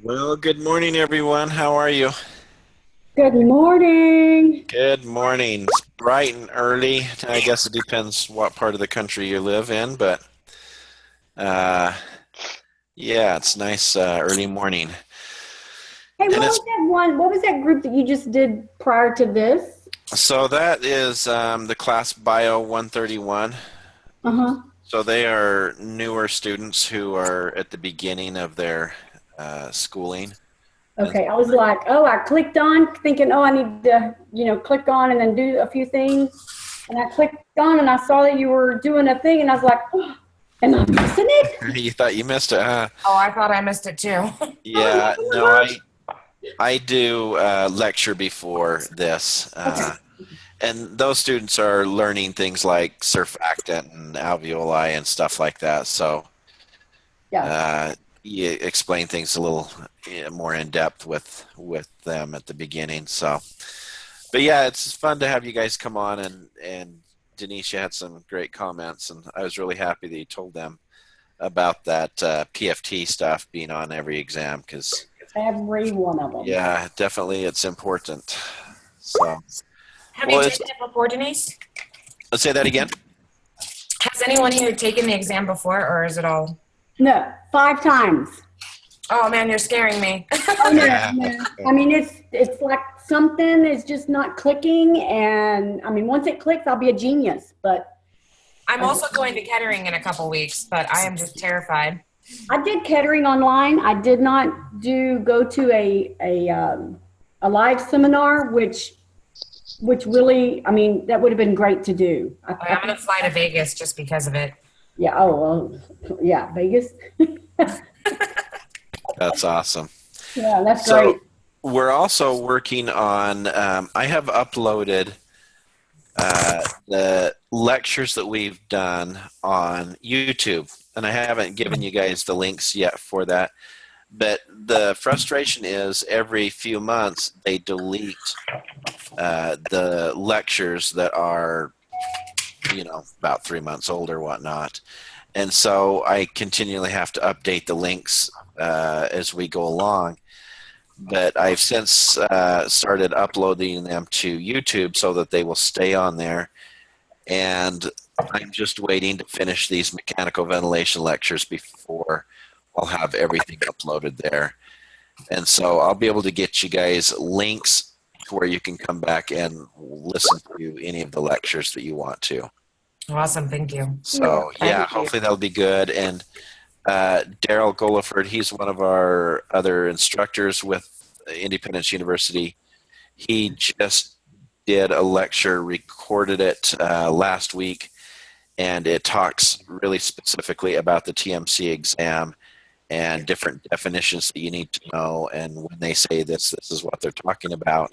Well, good morning, everyone. How are you? Good morning. Good morning. It's bright and early. I guess it depends what part of the country you live in, but uh, yeah, it's nice early morning. Hey, And it's what was that group that you just did prior to this? so that is the class Bio 131. Uh-huh. So they are newer students who are at the beginning of their schooling. And Okay, I was like, oh, I clicked on thinking, oh, I need to, click on and then do a few things. And I clicked on and I saw that you were doing a thing and I was like, oh, am I missing it? you thought you missed it, huh? Oh, I thought I missed it too. Oh, Yeah, what in the no, world? I do lecture before this. Okay. And those students are learning things like surfactant and alveoli and stuff like that. So Yeah. uh, you explain things a little more in depth with them at the beginning. So, but yeah, it's fun to have you guys come on and Denisha had some great comments, and I was really happy that you told them about that PFT stuff being on every exam because Every one of them. yeah, definitely it's important. So, Have you well, it's taken it before, Denise? let's say that again. Has anyone here taken the exam before, or is it all? No, 5 times. Oh man, you're scaring me. Oh no, no. I mean, it's like something is just not clicking, and I mean, once it clicks, I'll be a genius. But I'm also going to Kettering in a couple weeks, but I am just terrified. I did Kettering online. I did not go to a live seminar, which really, I mean, that would have been great to do. I'm going to fly to Vegas just because of it. Yeah. Oh well. Yeah. Vegas. That's awesome. Yeah, that's So great. we're also working on. I have uploaded the lectures that we've done on YouTube, and I haven't given you guys the links yet for that. But the frustration is every few months they delete the lectures that are, about 3 months old or whatnot. And so I continually have to update the links as we go along. But I've since started uploading them to YouTube so that they will stay on there. And I'm just waiting to finish these mechanical ventilation lectures before I'll have everything uploaded there. And so I'll be able to get you guys links to where you can come back and listen to any of the lectures that you want to. Awesome, thank you. So yeah, Thank you. hopefully that'll be good. And Daryl Goliford, he's one of our other instructors with Independence University. He just did a lecture, recorded it last week, and it talks really specifically about the TMC exam and different definitions that you need to know. And when they say this is what they're talking about,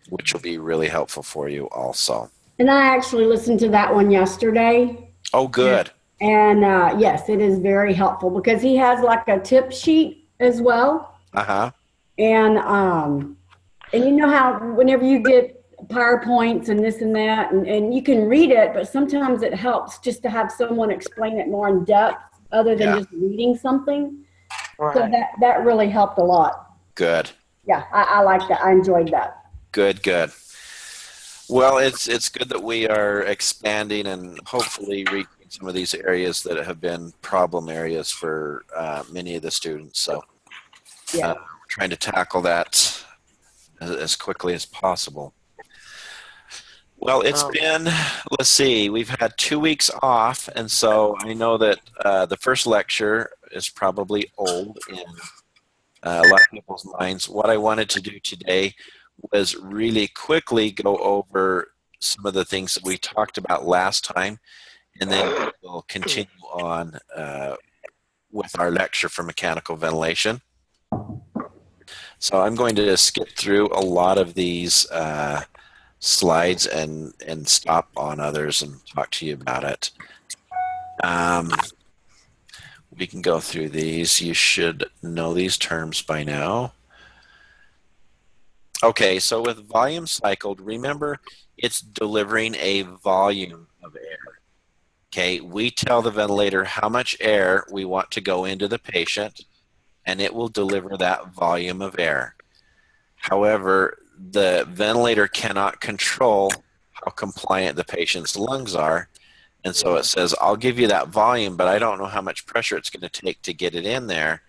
which will be really helpful for you also. And I actually listened to that one yesterday. Oh, good. And yes, it is very helpful because he has like a tip sheet as well. Uh-huh. And you know how whenever you get PowerPoints and this and that, and you can read it, but sometimes it helps just to have someone explain it more in depth other than Yeah. just reading something. So Right. that really helped a lot. Good. Yeah, I like that. I enjoyed that. Good, good. Well, it's good that we are expanding and hopefully reaching some of these areas that have been problem areas for many of the students. So Yeah. we're trying to tackle that as quickly as possible. Well, it's been, let's see, we've had 2 weeks off, and so I know that the first lecture is probably old in a lot of people's minds. What I wanted to do today was really quickly go over some of the things that we talked about last time, and then we'll continue on with our lecture for mechanical ventilation. So I'm going to skip through a lot of these slides and stop on others and talk to you about it. We can go through these. You should know these terms by now. Okay, so with volume cycled, remember it's delivering a volume of air. Okay, we tell the ventilator how much air we want to go into the patient, and it will deliver that volume of air. However, the ventilator cannot control how compliant the patient's lungs are. And so it says, I'll give you that volume, but I don't know how much pressure it's going to take to get it in there.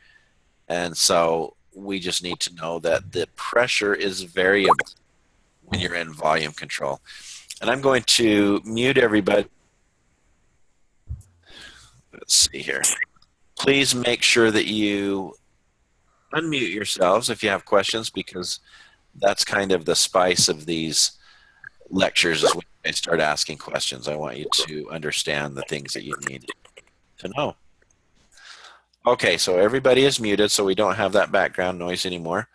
And so we just need to know that the pressure is variable when you're in volume control. And I'm going to mute everybody. Let's see here. Please make sure that you unmute yourselves if you have questions, because that's kind of the spice of these lectures is when I start asking questions. I want you to understand the things that you need to know. Okay, so everybody is muted, so we don't have that background noise anymore.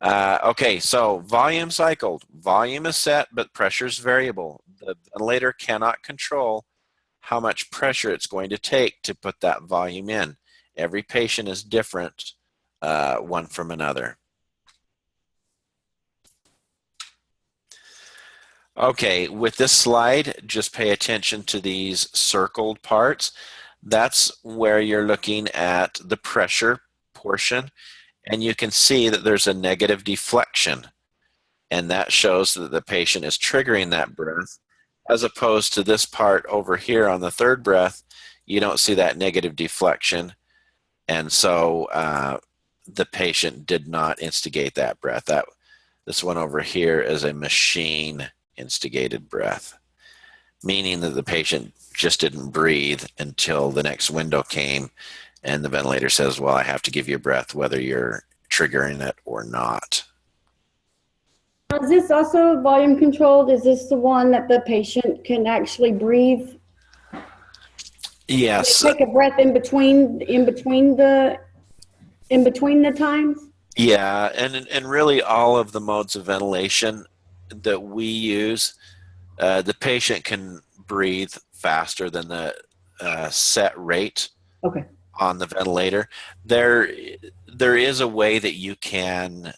Okay, so volume cycled. Volume is set, but pressure is variable. The ventilator cannot control how much pressure it's going to take to put that volume in. Every patient is different, one from another. Okay, with this slide, just pay attention to these circled parts. That's where you're looking at the pressure portion, and you can see that there's a negative deflection, and that shows that the patient is triggering that breath, as opposed to this part over here on the third breath. You don't see that negative deflection, and so the patient did not instigate that breath. This one over here is a machine instigated breath, meaning that the patient just didn't breathe until the next window came and the ventilator says, well, I have to give you a breath whether you're triggering it or not. Is this also volume controlled? Is this the one that the patient can actually breathe? Yes. Take a breath in between the times? Yeah, and really all of the modes of ventilation that we use, the patient can breathe faster than the set rate on the ventilator. There is a way that you can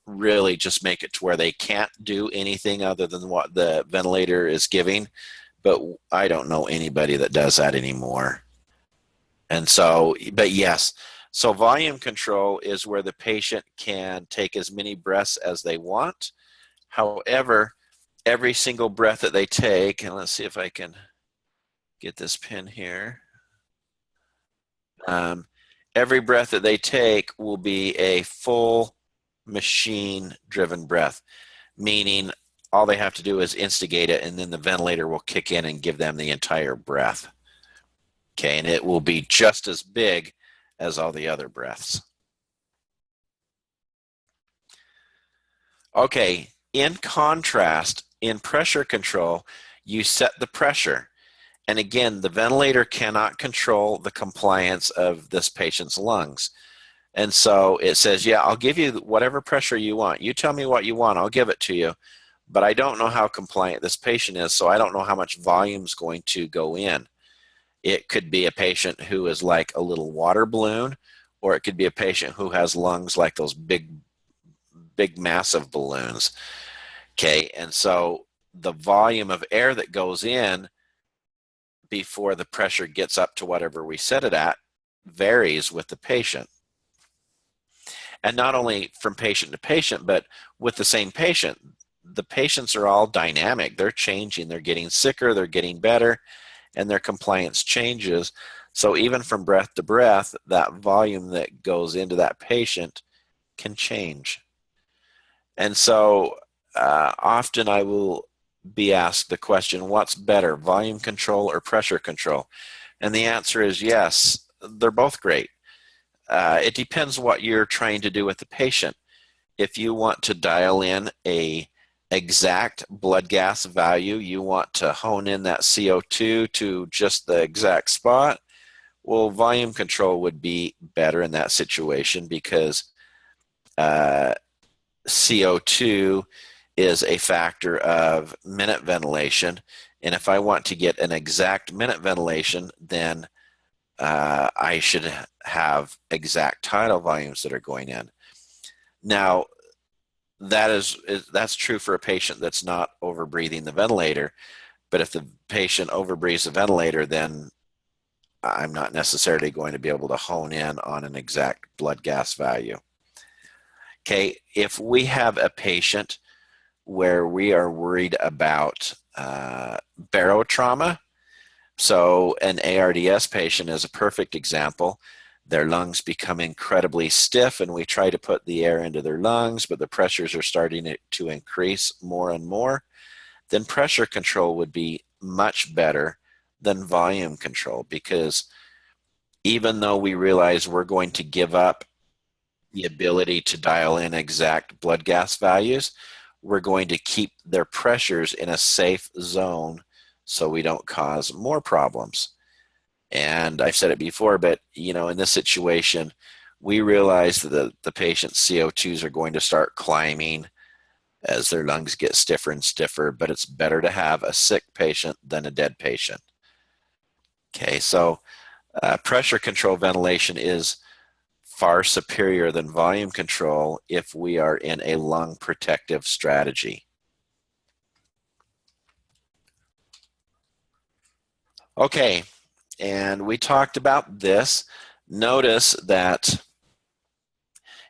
really just make it to where they can't do anything other than what the ventilator is giving, but I don't know anybody that does that anymore. And so, but yes, so volume control is where the patient can take as many breaths as they want. However, every single breath that they take, and let's see if I can get this pin here. Every breath that they take will be a full machine-driven breath, meaning all they have to do is instigate it, and then the ventilator will kick in and give them the entire breath. Okay, and it will be just as big as all the other breaths. Okay. In contrast, in pressure control, you set the pressure. And again, the ventilator cannot control the compliance of this patient's lungs. And so it says, yeah, I'll give you whatever pressure you want. You tell me what you want, I'll give it to you. But I don't know how compliant this patient is, so I don't know how much volume is going to go in. It could be a patient who is like a little water balloon, or it could be a patient who has lungs like those big massive balloons. Okay, and so the volume of air that goes in before the pressure gets up to whatever we set it at varies with the patient. And not only from patient to patient, but with the same patient. The patients are all dynamic. They're changing. They're getting sicker. They're getting better. And their compliance changes. So even from breath to breath, that volume that goes into that patient can change. And so often I will be asked the question, what's better, volume control or pressure control? And the answer is yes, they're both great. It depends what you're trying to do with the patient. If you want to dial in a exact blood gas value, you want to hone in that CO2 to just the exact spot, well, volume control would be better in that situation because CO2 is a factor of minute ventilation. And if I want to get an exact minute ventilation, then I should have exact tidal volumes that are going in. Now, that's true for a patient that's not overbreathing the ventilator. But if the patient overbreathes the ventilator, then I'm not necessarily going to be able to hone in on an exact blood gas value. Okay, if we have a patient where we are worried about barotrauma, so an ARDS patient is a perfect example. Their lungs become incredibly stiff and we try to put the air into their lungs, but the pressures are starting to increase more and more. Then pressure control would be much better than volume control, because even though we realize we're going to give up the ability to dial in exact blood gas values, we're going to keep their pressures in a safe zone so we don't cause more problems. And I've said it before, but in this situation, we realize that the patient's CO2s are going to start climbing as their lungs get stiffer and stiffer, but it's better to have a sick patient than a dead patient. Okay, so pressure control ventilation is far superior than volume control if we are in a lung protective strategy. Okay, and we talked about this. Notice that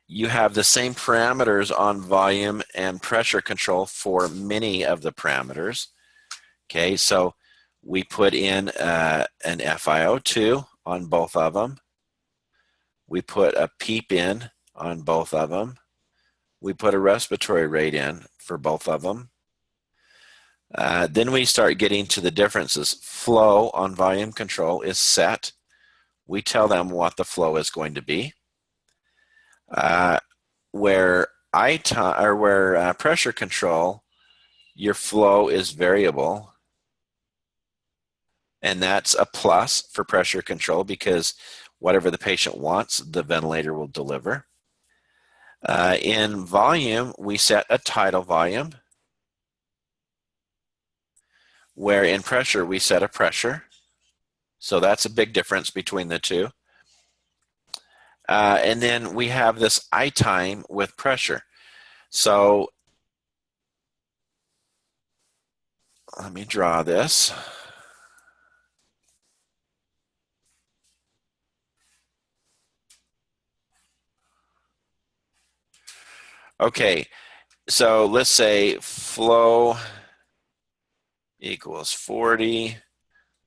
you have the same parameters on volume and pressure control for many of the parameters. Okay, so we put in an FiO2 on both of them. We put a PEEP in on both of them. We put a respiratory rate in for both of them. Then we start getting to the differences. Flow on volume control is set. We tell them what the flow is going to be. Where pressure control, your flow is variable. And that's a plus for pressure control, because whatever the patient wants, the ventilator will deliver. In volume, we set a tidal volume, where in pressure, we set a pressure. So that's a big difference between the two. And then we have this I time with pressure. So let me draw this. Okay, so let's say flow equals 40,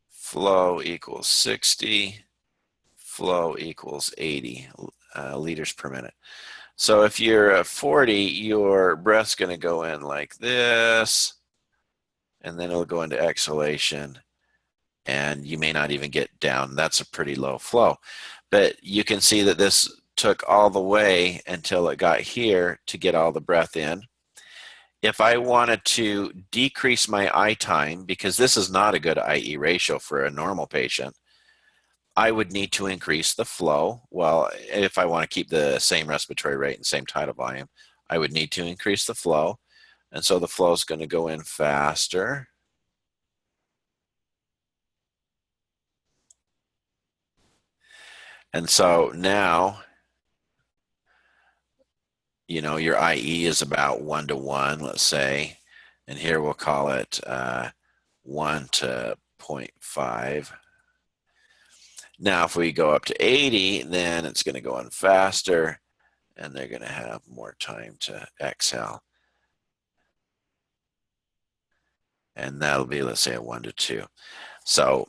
flow equals 60, flow equals 80 liters per minute. So if you're at 40, your breath's going to go in like this, and then it'll go into exhalation, and you may not even get down. That's a pretty low flow. But you can see that this took all the way until it got here to get all the breath in. If I wanted to decrease my I time, because this is not a good IE ratio for a normal patient, I would need to increase the flow. Well, if I want to keep the same respiratory rate and same tidal volume, I would need to increase the flow. And so the flow is going to go in faster. And so now, your IE is about 1 to 1, let's say. And here we'll call it 1 to 0.5. Now, if we go up to 80, then it's going to go in faster, and they're going to have more time to exhale. And that'll be, let's say, a 1 to 2. So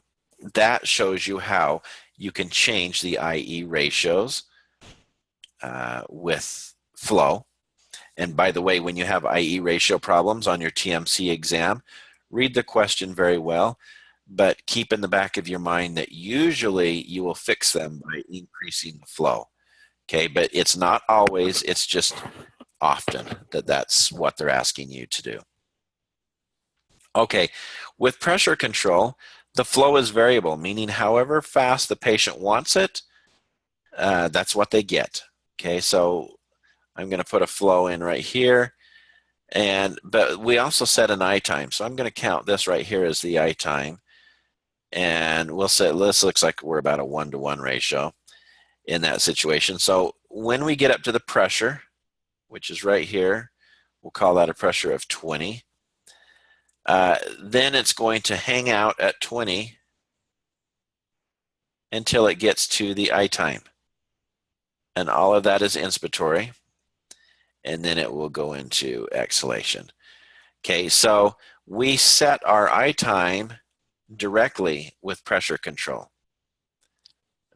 that shows you how you can change the IE ratios with flow. And by the way, when you have IE ratio problems on your TMC exam, read the question very well, but keep in the back of your mind that usually you will fix them by increasing the flow. Okay, but it's not always, it's just often that's what they're asking you to do. Okay, with pressure control, the flow is variable, meaning however fast the patient wants it, that's what they get. Okay, so I'm going to put a flow in right here, but we also set an I time. So I'm going to count this right here as the I time, and we'll say this looks like we're about a 1 to 1 ratio in that situation. So when we get up to the pressure, which is right here, we'll call that a pressure of 20. Then it's going to hang out at 20 until it gets to the I time. And all of that is inspiratory. And then it will go into exhalation. Okay, so we set our I time directly with pressure control.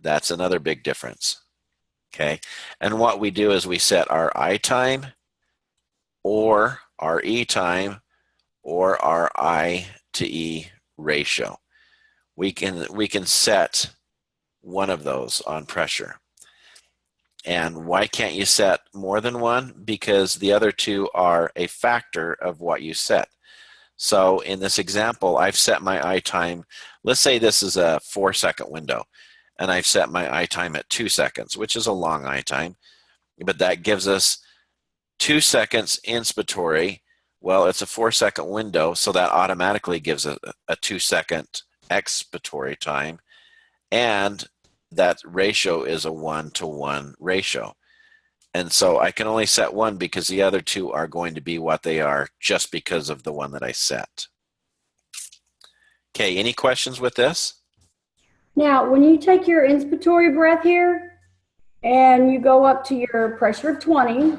That's another big difference. Okay, and what we do is we set our I time or our E time or our I to E ratio. We can set one of those on pressure. And why can't you set more than one? Because the other two are a factor of what you set. So in this example, I've set my I time. Let's say this is a 4-second window, and I've set my I time at 2 seconds, which is a long I time, but that gives us 2 seconds inspiratory. Well, it's a 4-second window, so that automatically gives a 2-second expiratory time, and that ratio is a 1-to-1 ratio. And so I can only set one because the other two are going to be what they are just because of the one that I set. Okay, any questions with this? Now, when you take your inspiratory breath here and you go up to your pressure of 20,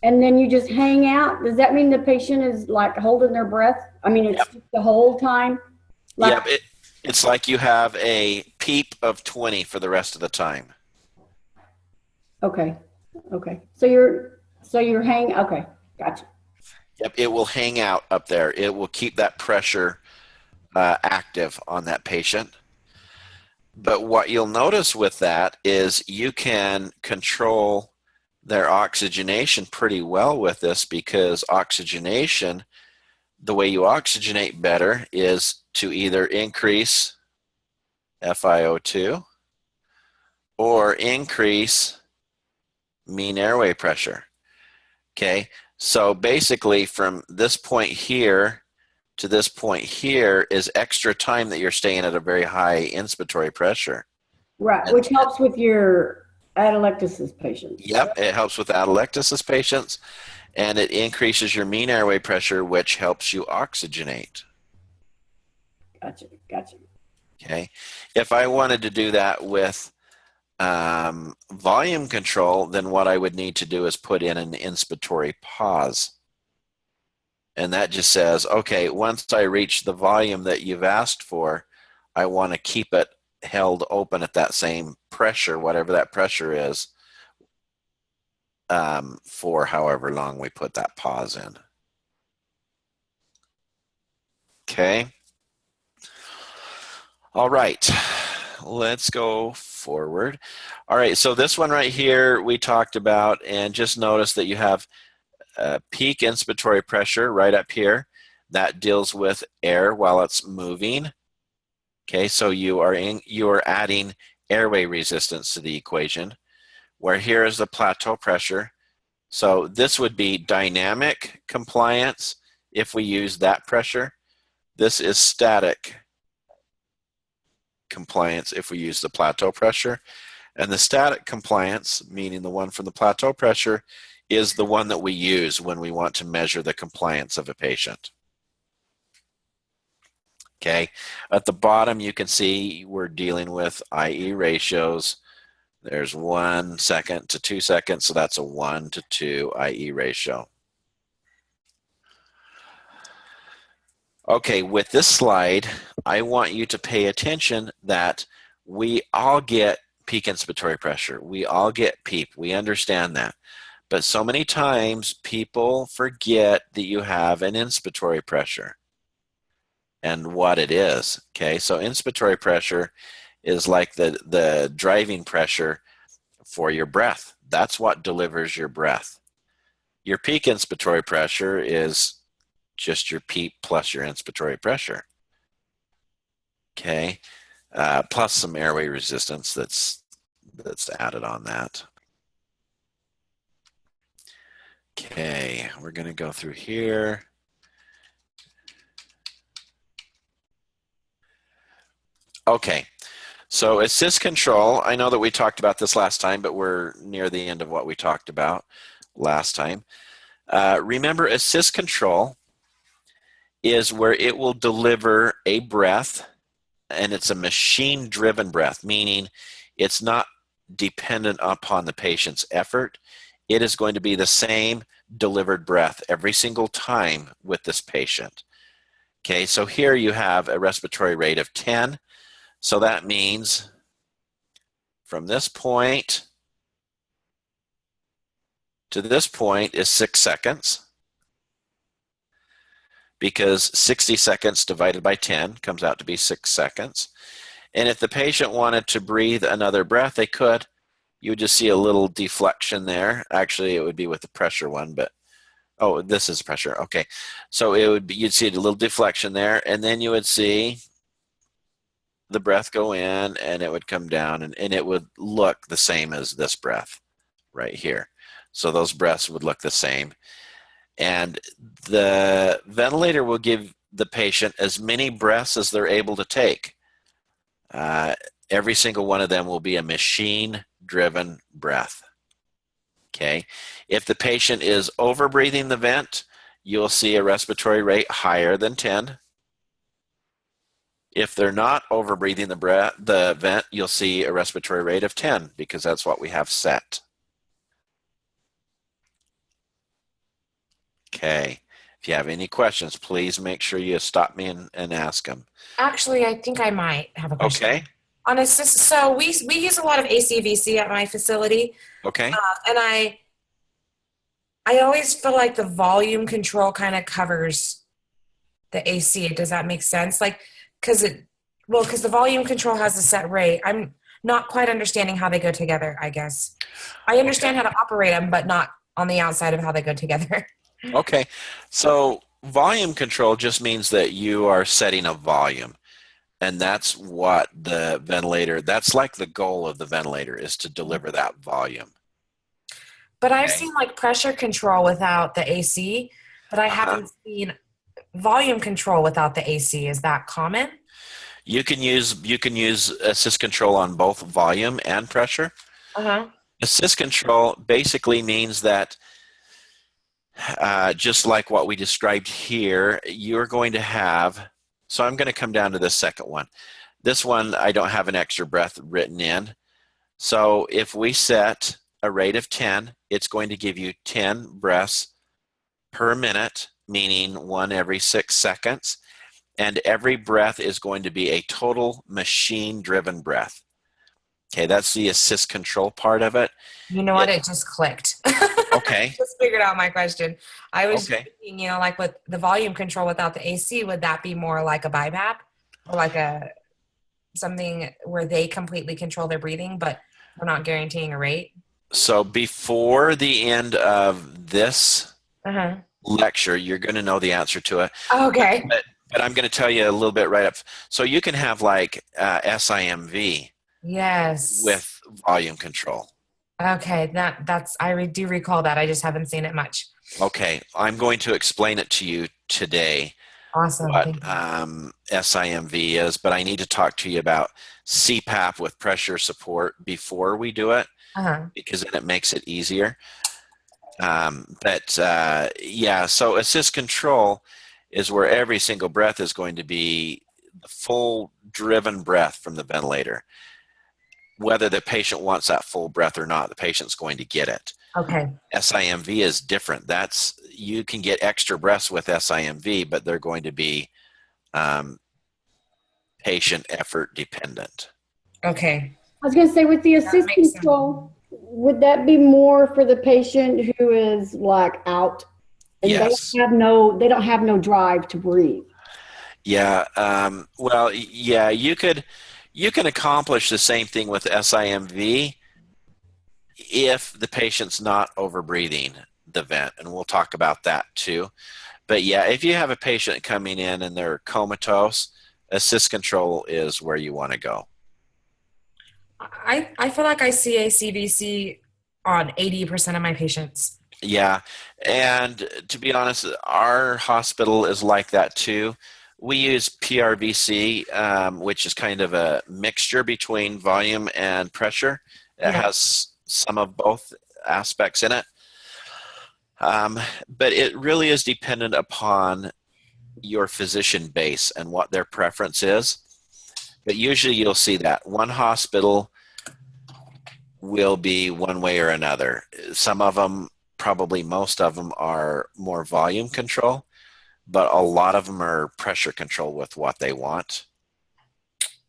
and then you just hang out, does that mean the patient is like holding their breath? I mean, it's just the whole time? Yep, it's like you have a PEEP of 20 for the rest of the time. Okay. Okay. So you're hanging, okay, gotcha. Yep, it will hang out up there. It will keep that pressure active on that patient. But what you'll notice with that is you can control their oxygenation pretty well with this, because oxygenation, the way you oxygenate better is to either increase FiO2 or increase mean airway pressure. Okay, so basically from this point here to this point here is extra time that you're staying at a very high inspiratory pressure. Right, And, which helps with your atelectasis patients. Yep, it helps with atelectasis patients, and it increases your mean airway pressure, which helps you oxygenate. Gotcha, gotcha. Okay, if I wanted to do that with volume control, then what I would need to do is put in an inspiratory pause. And that just says, okay, once I reach the volume that you've asked for, I want to keep it held open at that same pressure, whatever that pressure is, for however long we put that pause in. Okay. All right, let's go forward. All right, so this one right here we talked about, and just notice that you have peak inspiratory pressure right up here. That deals with air while it's moving. Okay, so you are adding airway resistance to the equation, where here is the plateau pressure. So this would be dynamic compliance if we use that pressure. This is static compliance if we use the plateau pressure. And the static compliance, meaning the one from the plateau pressure, is the one that we use when we want to measure the compliance of a patient. Okay, at the bottom you can see we're dealing with IE ratios. There's 1 second to 2 seconds, so that's a 1-to-2 IE ratio. Okay, with this slide, I want you to pay attention that we all get peak inspiratory pressure. We all get PEEP. We understand that. But so many times people forget that you have an inspiratory pressure and what it is. Okay, so inspiratory pressure is like the driving pressure for your breath. That's what delivers your breath. Your peak inspiratory pressure is just your PEEP plus your inspiratory pressure. Okay, plus some airway resistance that's added on that. Okay, we're going to go through here. Okay, so assist control, I know that we talked about this last time, but we're near the end of what we talked about last time. Remember, assist control is where it will deliver a breath and it's a machine-driven breath, meaning it's not dependent upon the patient's effort. It is going to be the same delivered breath every single time with this patient. Okay, so here you have a respiratory rate of 10. So that means from this point to this point is 6 seconds, because 60 seconds divided by 10 comes out to be 6 seconds. And if the patient wanted to breathe another breath, they could. You would just see a little deflection there. Actually, it would be with the pressure one, but oh, this is pressure. Okay, so it would be, you'd see a little deflection there, and then you would see the breath go in, and it would come down, and it would look the same as this breath right here. So those breaths would look the same. And the ventilator will give the patient as many breaths as they're able to take. Every single one of them will be a machine-driven breath. Okay. If the patient is over-breathing the vent, you'll see a respiratory rate higher than 10. If they're not over-breathing the vent, you'll see a respiratory rate of 10, because that's what we have set. Okay. If you have any questions, please make sure you stop me and ask them. Actually, I think I might have a question. Okay. On so we use a lot of ACVC at my facility. Okay. And I always feel like the volume control kind of covers the AC. Does that make sense? Like, because the volume control has a set rate. I'm not quite understanding how they go together, I guess. I understand how to operate them, but not on the outside of how they go together. Okay. So volume control just means that you are setting a volume. And that's what the ventilator, that's like the goal of the ventilator, is to deliver that volume. But I've seen like pressure control without the AC, but I haven't seen volume control without the AC. Is that common? You can use assist control on both volume and pressure. Assist control basically means that just like what we described here, you're going to have, so I'm going to come down to the second one. This one, I don't have an extra breath written in. So if we set a rate of 10, it's going to give you 10 breaths per minute, meaning one every 6 seconds. And every breath is going to be a total machine-driven breath. Okay, that's the assist control part of it. You know what? It just clicked. Okay. Just figured out my question. I was thinking, like with the volume control without the AC, would that be more like a BiPAP or like something where they completely control their breathing, but we're not guaranteeing a rate? So before the end of this lecture, you're going to know the answer to it. Okay. But I'm going to tell you a little bit right up. So you can have like SIMV. Yes. With volume control. Okay, I do recall that. I just haven't seen it much. Okay, I'm going to explain it to you today. Awesome. What SIMV is, but I need to talk to you about CPAP with pressure support before we do it, because then it makes it easier. So assist control is where every single breath is going to be the full driven breath from the ventilator. Whether the patient wants that full breath or not, the patient's going to get it. Okay. SIMV is different. You can get extra breaths with SIMV, but they're going to be patient effort dependent. Okay. I was going to say, with the assist control, would that be more for the patient who is like out and yes. they don't have no drive to breathe? Yeah. You can accomplish the same thing with SIMV if the patient's not over-breathing the vent, and we'll talk about that too. But yeah, if you have a patient coming in and they're comatose, assist control is where you want to go. I feel like I see a CVC on 80% of my patients. Yeah, and to be honest, our hospital is like that too. We use PRVC, which is kind of a mixture between volume and pressure. It has some of both aspects in it. But it really is dependent upon your physician base and what their preference is. But usually you'll see that one hospital will be one way or another. Some of them, probably most of them, are more volume control, but a lot of them are pressure control with what they want.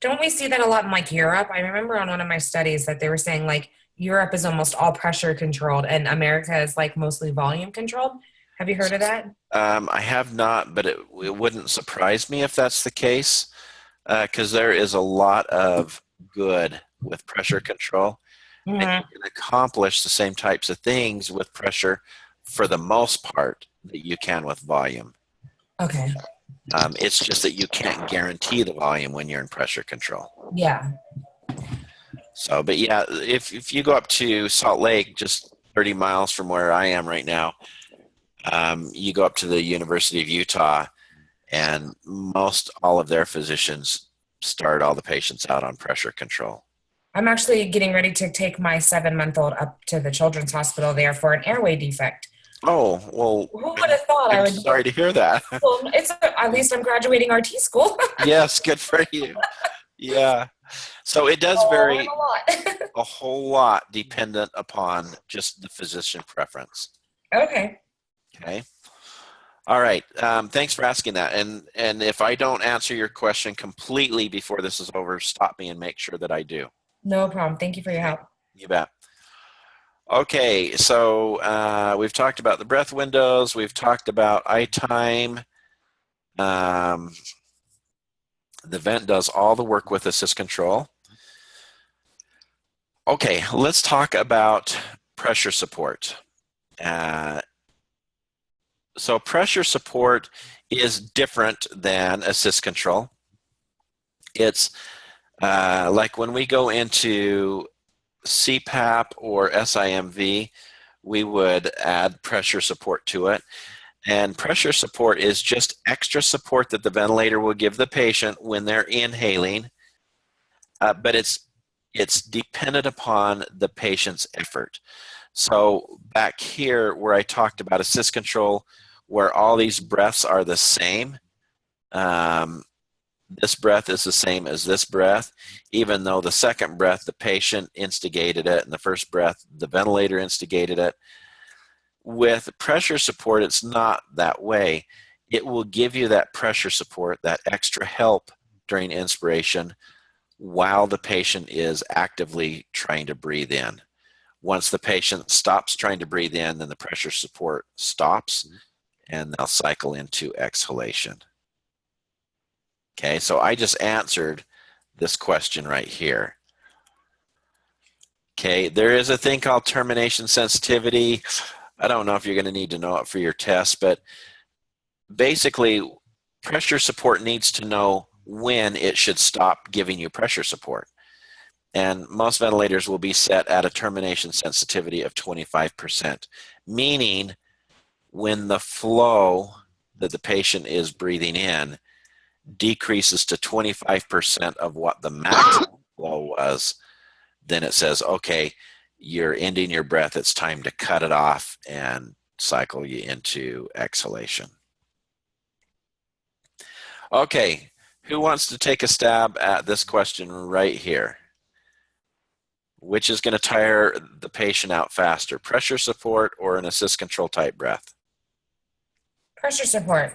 Don't we see that a lot in like Europe? I remember on one of my studies that they were saying like Europe is almost all pressure controlled and America is like mostly volume controlled. Have you heard of that? I have not, but it wouldn't surprise me if that's the case, because there is a lot of good with pressure control. Mm-hmm. And you can accomplish the same types of things with pressure for the most part that you can with volume. Okay. It's just that you can't guarantee the volume when you're in pressure control. Yeah. So, but yeah, if you go up to Salt Lake, just 30 miles from where I am right now, you go up to the University of Utah, and most all of their physicians start all the patients out on pressure control. I'm actually getting ready to take my 7-month-old up to the Children's Hospital there for an airway defect. Oh, well, who would have thought I would? Sorry to hear that. Well, at least I'm graduating RT school. Yes, good for you. Yeah. So it does vary a whole lot dependent upon just the physician preference. Okay. Okay. All right. Thanks for asking that. And if I don't answer your question completely before this is over, stop me and make sure that I do. No problem. Thank you for your help. You bet. Okay, so we've talked about the breath windows. We've talked about eye time. The vent does all the work with assist control. Okay, let's talk about pressure support. So pressure support is different than assist control. It's like when we go into CPAP or SIMV, we would add pressure support to it. And pressure support is just extra support that the ventilator will give the patient when they're inhaling, but it's dependent upon the patient's effort. So back here where I talked about assist control, where all these breaths are the same, this breath is the same as this breath, even though the second breath, the patient instigated it, and the first breath, the ventilator instigated it. With pressure support, it's not that way. It will give you that pressure support, that extra help during inspiration while the patient is actively trying to breathe in. Once the patient stops trying to breathe in, then the pressure support stops, and they'll cycle into exhalation. Okay, so I just answered this question right here. Okay, there is a thing called termination sensitivity. I don't know if you're going to need to know it for your test, but basically pressure support needs to know when it should stop giving you pressure support. And most ventilators will be set at a termination sensitivity of 25%, meaning when the flow that the patient is breathing in decreases to 25% of what the maximum flow was, then it says, okay, you're ending your breath, it's time to cut it off and cycle you into exhalation. Okay, who wants to take a stab at this question right here? Which is going to tire the patient out faster, pressure support or an assist control type breath? Pressure support.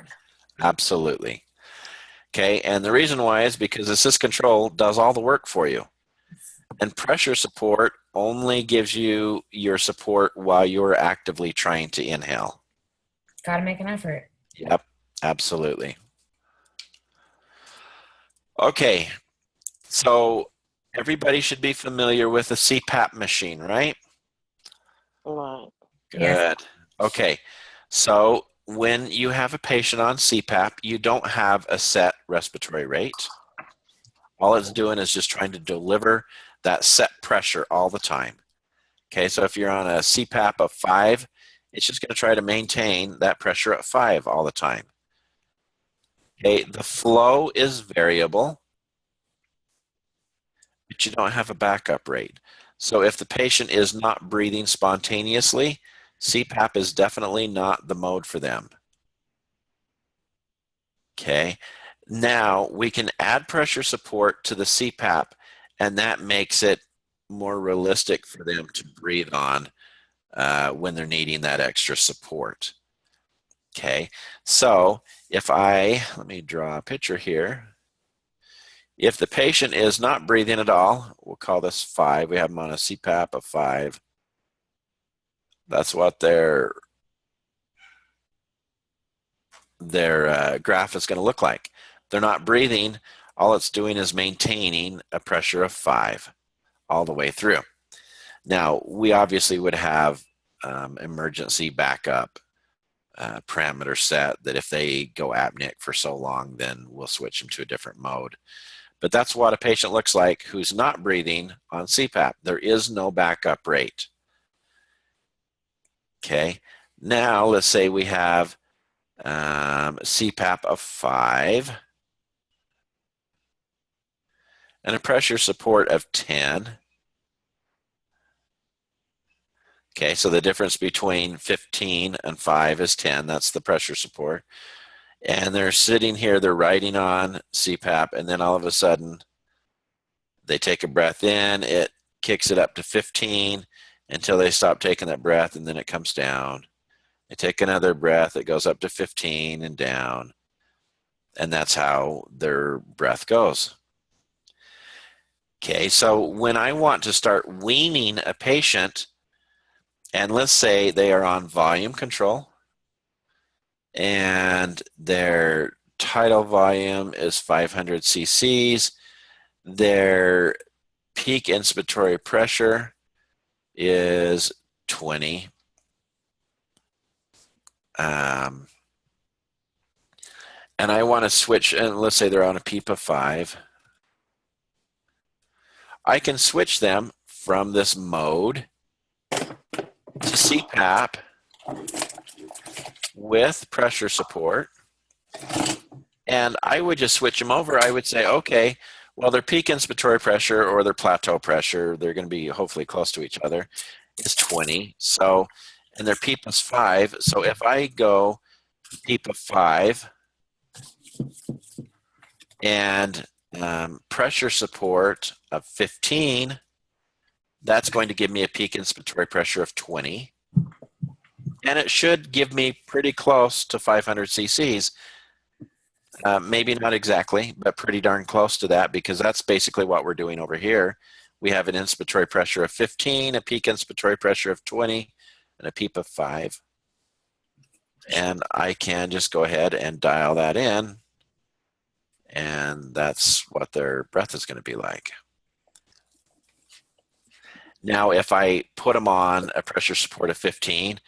Absolutely. Okay, and the reason why is because assist control does all the work for you. And pressure support only gives you your support while you're actively trying to inhale. Got to make an effort. Yep, absolutely. Okay, so everybody should be familiar with a CPAP machine, right? Right. Good. Yes. Okay, so when you have a patient on CPAP, you don't have a set respiratory rate. All it's doing is just trying to deliver that set pressure all the time. Okay, so if you're on a CPAP of 5, it's just going to try to maintain that pressure at 5 all the time. Okay, the flow is variable, but you don't have a backup rate. So if the patient is not breathing spontaneously, CPAP is definitely not the mode for them. Okay, Now we can add pressure support to the CPAP, and that makes it more realistic for them to breathe on when they're needing that extra support. Okay, so if let me draw a picture here. If the patient is not breathing at all, we'll call this 5. We have them on a CPAP of 5. That's what their graph is going to look like. They're not breathing. All it's doing is maintaining a pressure of 5 all the way through. Now, we obviously would have emergency backup parameter set that if they go apneic for so long, then we'll switch them to a different mode. But that's what a patient looks like who's not breathing on CPAP. There is no backup rate. Okay, now let's say we have CPAP of 5 and a pressure support of 10. Okay, so the difference between 15 and 5 is 10. That's the pressure support. And they're sitting here, they're riding on CPAP, and then all of a sudden they take a breath in, it kicks it up to 15 until they stop taking that breath, and then it comes down. They take another breath, it goes up to 15 and down. And that's how their breath goes. Okay, so when I want to start weaning a patient, and let's say they are on volume control, and their tidal volume is 500 cc's, their peak inspiratory pressure is 20. And I want to switch, and let's say they're on a PEEP of 5. I can switch them from this mode to CPAP with pressure support, and I would just switch them over. I would say, okay, well, their peak inspiratory pressure or their plateau pressure, they're going to be hopefully close to each other, is 20. So, and their PEEP is 5. So if I go PEEP of 5 and pressure support of 15, that's going to give me a peak inspiratory pressure of 20. And it should give me pretty close to 500 cc's. Maybe not exactly, but pretty darn close to that, because that's basically what we're doing over here. We have an inspiratory pressure of 15, a peak inspiratory pressure of 20, and a PEEP of 5. And I can just go ahead and dial that in, and that's what their breath is going to be like. Now, if I put them on a pressure support of 15,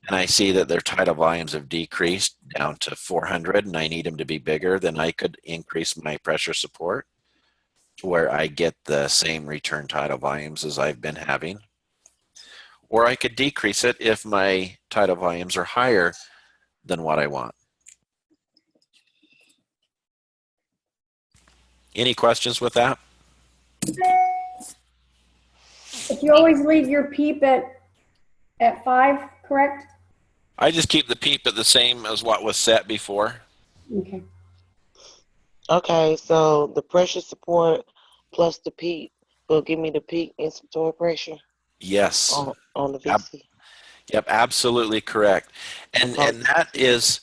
and I see that their tidal volumes have decreased down to 400 and I need them to be bigger, then I could increase my pressure support to where I get the same return tidal volumes as I've been having. Or I could decrease it if my tidal volumes are higher than what I want. Any questions with that? If you always leave your PEEP at 5, correct? I just keep the PEEP at the same as what was set before. Okay. Okay, so the pressure support plus the PEEP will give me the peak inspiratory pressure. Yes. On the VC. Yep, absolutely correct. And that is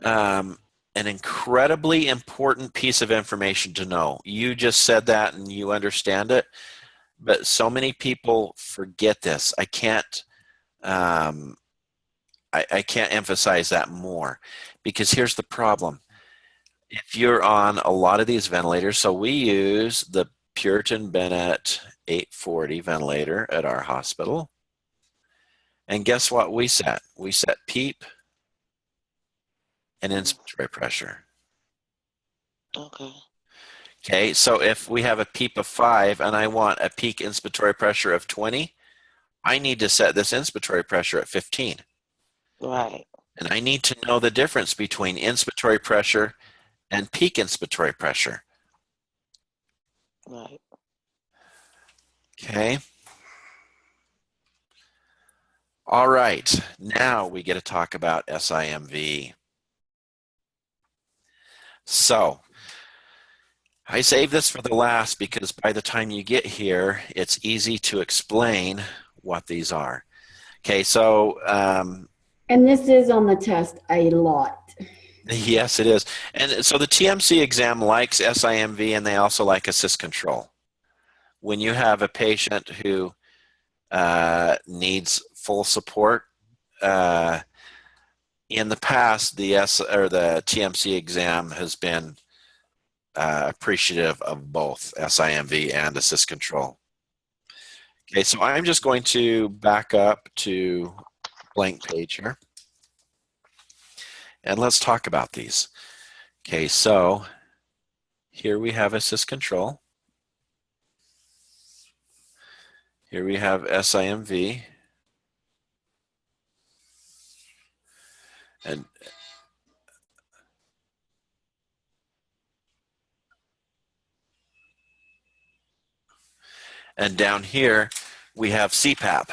an incredibly important piece of information to know. You just said that and you understand it, but so many people forget this. I can't emphasize that more, because here's the problem. If you're on a lot of these ventilators, so we use the Puritan Bennett 840 ventilator at our hospital. And guess what we set? We set PEEP and inspiratory pressure. Okay. Okay, so if we have a PEEP of 5 and I want a peak inspiratory pressure of 20, I need to set this inspiratory pressure at 15. Right. And I need to know the difference between inspiratory pressure and peak inspiratory pressure. Right. Okay. All right, now we get to talk about SIMV. So I save this for the last because by the time you get here, it's easy to explain what these are. Okay, so and this is on the test a lot. yes, it is. And so the TMC exam likes SIMV, and they also like assist control. When you have a patient who needs full support, in the past, the TMC exam has been appreciative of both SIMV and assist control. Okay, so I'm just going to back up to blank page here. And let's talk about these. Okay, so here we have assist control. Here we have SIMV. And down here, we have CPAP.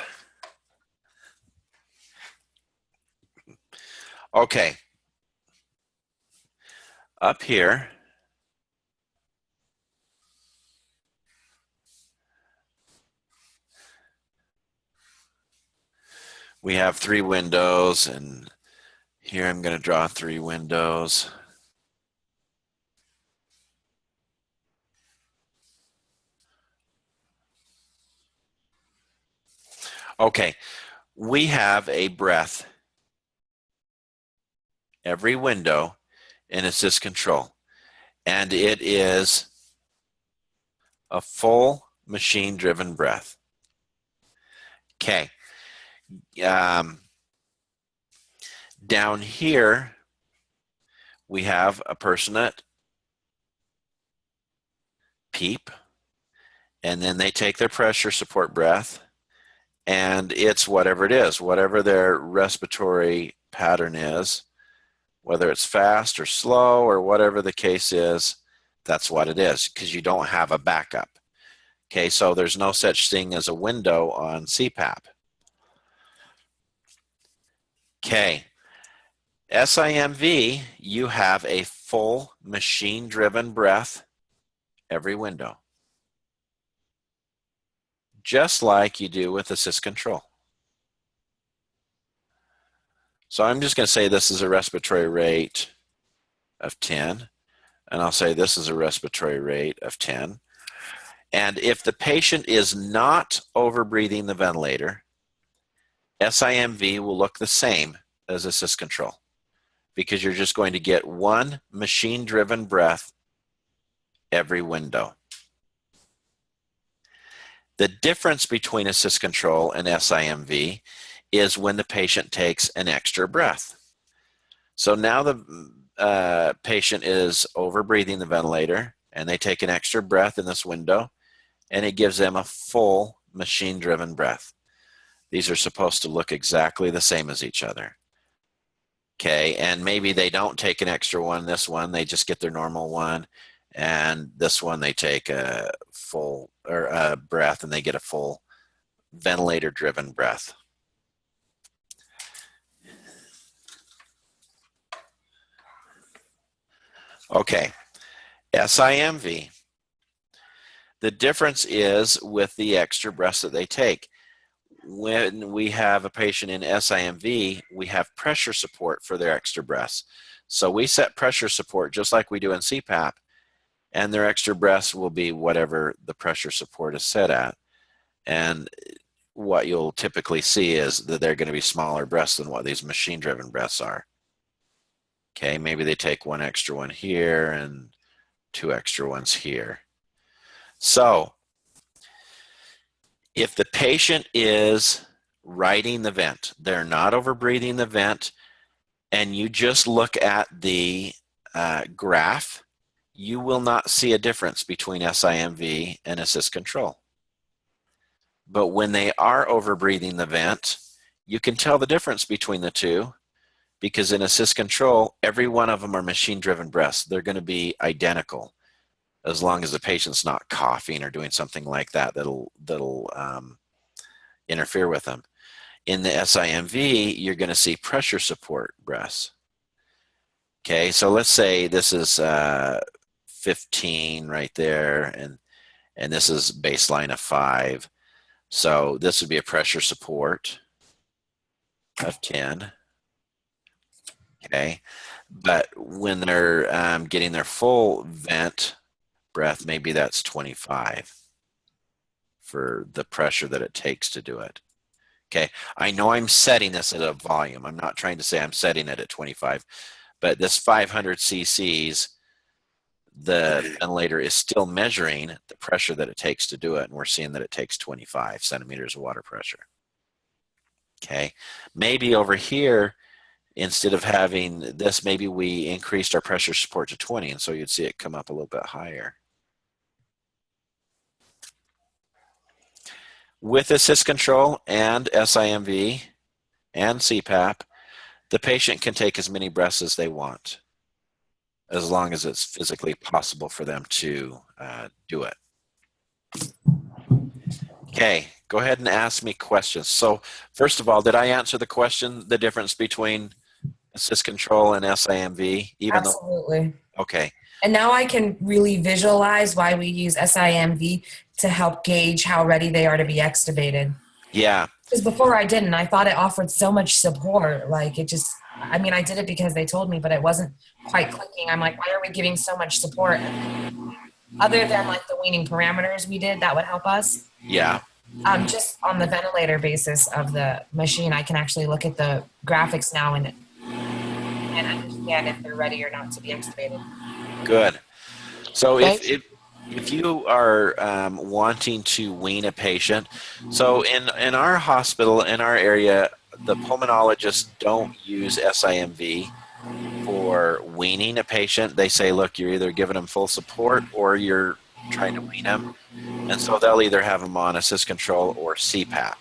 Okay. Up here, we have 3 windows, and here I'm going to draw 3 windows. Okay, we have a breath every window in assist control, and it is a full machine-driven breath. Okay. Down here, we have a person at PEEP, and then they take their pressure support breath, and it's whatever it is, whatever their respiratory pattern is, whether it's fast or slow or whatever the case is, that's what it is, because you don't have a backup. Okay, so there's no such thing as a window on CPAP. Okay, SIMV, you have a full machine-driven breath every window, just like you do with assist control. So I'm just going to say this is a respiratory rate of 10, and I'll say this is a respiratory rate of 10. And if the patient is not overbreathing the ventilator, SIMV will look the same as assist control, because you're just going to get one machine-driven breath every window. The difference between assist control and SIMV is when the patient takes an extra breath. So now the patient is overbreathing the ventilator, and they take an extra breath in this window, and it gives them a full machine-driven breath. These are supposed to look exactly the same as each other. Okay, and maybe they don't take an extra one. This one, they just get their normal one, and this one they take a full breath, and they get a full ventilator-driven breath. Okay, SIMV. The difference is with the extra breaths that they take. When we have a patient in SIMV, we have pressure support for their extra breaths. So we set pressure support just like we do in CPAP, and their extra breaths will be whatever the pressure support is set at. And what you'll typically see is that they're going to be smaller breaths than what these machine-driven breaths are. Okay, maybe they take one extra one here and 2 extra ones here. So if the patient is riding the vent, they're not overbreathing the vent, and you just look at the graph, you will not see a difference between SIMV and assist control. But when they are overbreathing the vent, you can tell the difference between the two, because in assist control, every one of them are machine-driven breaths. They're going to be identical, as long as the patient's not coughing or doing something like that that'll interfere with them. In the SIMV, you're going to see pressure support breaths. Okay, so let's say this is 15 right there, and this is baseline of 5. So this would be a pressure support of 10. Okay, but when they're getting their full vent breath, maybe that's 25 for the pressure that it takes to do it. Okay, I know I'm setting this at a volume. I'm not trying to say I'm setting it at 25, but this 500 cc's, the ventilator is still measuring the pressure that it takes to do it, and we're seeing that it takes 25 centimeters of water pressure. Okay, maybe over here, instead of having this, maybe we increased our pressure support to 20, and so you'd see it come up a little bit higher. With assist control and SIMV and CPAP, the patient can take as many breaths as they want, as long as it's physically possible for them to do it. Okay, go ahead and ask me questions. So first of all, did I answer the question, the difference between assist control and SIMV? Absolutely. Okay. And now I can really visualize why we use SIMV to help gauge how ready they are to be extubated. Yeah. Because before I didn't. I thought it offered so much support. Like it just, I mean, I did it because they told me, but it wasn't quite clicking. I'm like, why are we giving so much support? Other than like the weaning parameters we did, that would help us. Yeah. Just on the ventilator basis of the machine, I can actually look at the graphics now and understand if they're ready or not to be extubated. Good. So if you are wanting to wean a patient, so in our hospital, in our area, the pulmonologists don't use SIMV for weaning a patient. They say, look, you're either giving them full support or you're trying to wean them. And so they'll either have them on assist control or CPAP.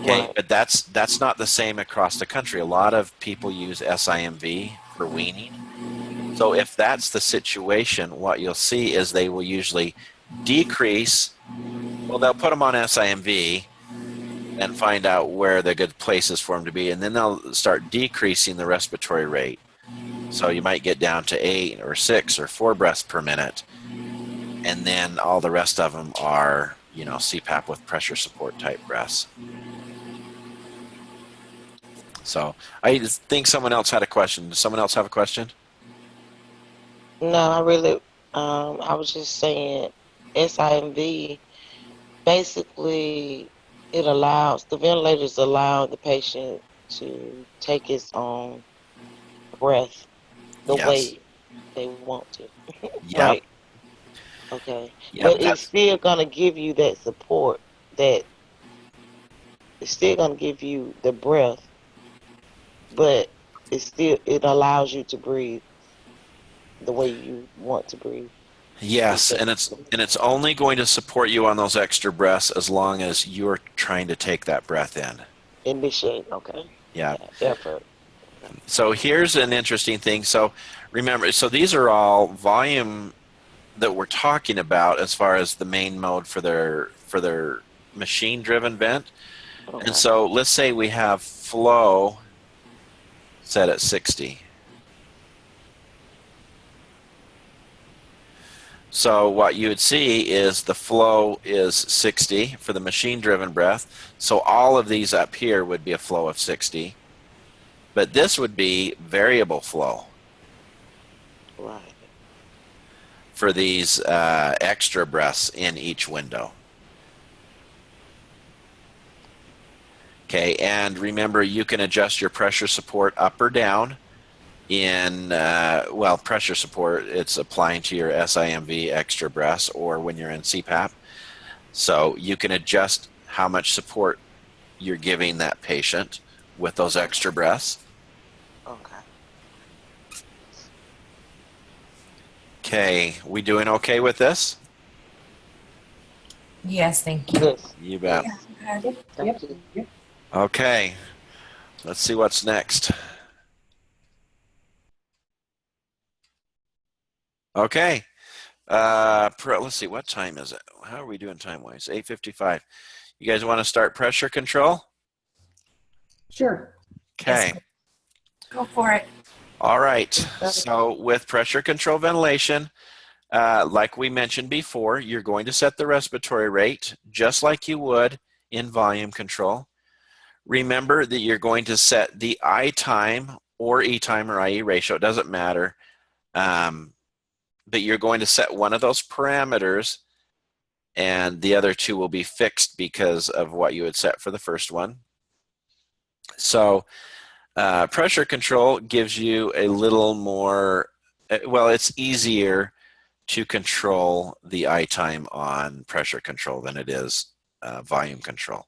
Okay, but that's not the same across the country. A lot of people use SIMV for weaning. So if that's the situation, what you'll see is they will usually decrease, well, they'll put them on SIMV and find out where the good places for them to be, and then they'll start decreasing the respiratory rate. So you might get down to 8 or 6 or 4 breaths per minute, and then all the rest of them are, you know, CPAP with pressure support type breaths. So I think someone else had a question. Does someone else have a question? No, I really, I was just saying SIMV, basically it allows, the ventilators allow the patient to take his own breath the way they want to. Yeah. Right? Okay. Yep, but it's still going to give you that support, that it's still going to give you the breath, but it allows you to breathe the way you want to breathe. Yes, and it's only going to support you on those extra breaths as long as you're trying to take that breath in. Initiate, okay. Yeah. Effort. So here's an interesting thing. So remember, so these are all volume that we're talking about as far as the main mode for their machine-driven vent. Okay. And so let's say we have flow set at 60. So what you would see is the flow is 60 for the machine-driven breath. So all of these up here would be a flow of 60. But this would be variable flow. Right. For these extra breaths in each window. Okay, and remember, you can adjust your pressure support up or down. In pressure support, it's applying to your SIMV extra breaths or when you're in CPAP. So you can adjust how much support you're giving that patient with those extra breaths. Okay. Okay, we doing okay with this? Yes, thank you. Yes. You bet. Yep. Okay, let's see what's next. Okay, let's see, what time is it? How are we doing time-wise? 8:55. You guys want to start pressure control? Sure. Okay. Yes. Go for it. All right, so with pressure control ventilation, Like we mentioned before, you're going to set the respiratory rate just like you would in volume control. Remember that you're going to set the I time or E time or IE ratio. It doesn't matter. But you're going to set one of those parameters, and the other two will be fixed because of what you had set for the first one. So pressure control gives you a little more, well, it's easier to control the I time on pressure control than it is volume control.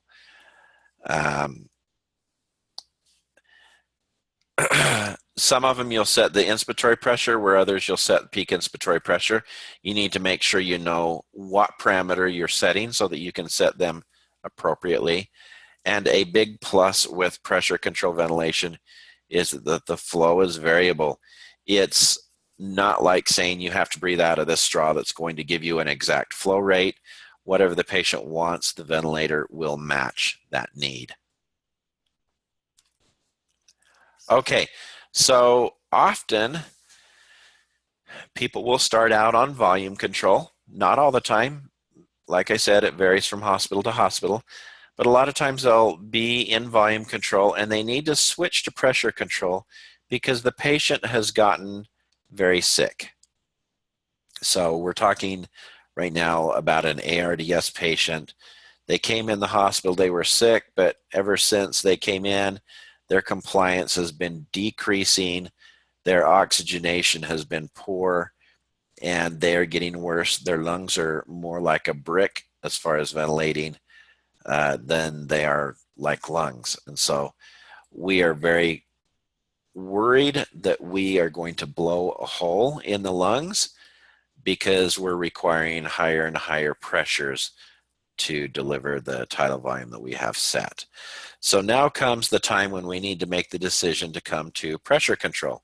Some of them you'll set the inspiratory pressure, where others you'll set peak inspiratory pressure. You need to make sure you know what parameter you're setting so that you can set them appropriately. And a big plus with pressure control ventilation is that the flow is variable. It's not like saying you have to breathe out of this straw that's going to give you an exact flow rate. Whatever the patient wants, the ventilator will match that need. Okay, so often people will start out on volume control. Not all the time. Like I said, it varies from hospital to hospital. But a lot of times they'll be in volume control and they need to switch to pressure control because the patient has gotten very sick. So we're talking right now about an ARDS patient. They came in the hospital, they were sick, but ever since they came in, their compliance has been decreasing, their oxygenation has been poor, and they're getting worse. Their lungs are more like a brick as far as ventilating than they are like lungs. And so we are very worried that we are going to blow a hole in the lungs because we're requiring higher and higher pressures to deliver the tidal volume that we have set. So now comes the time when we need to make the decision to come to pressure control,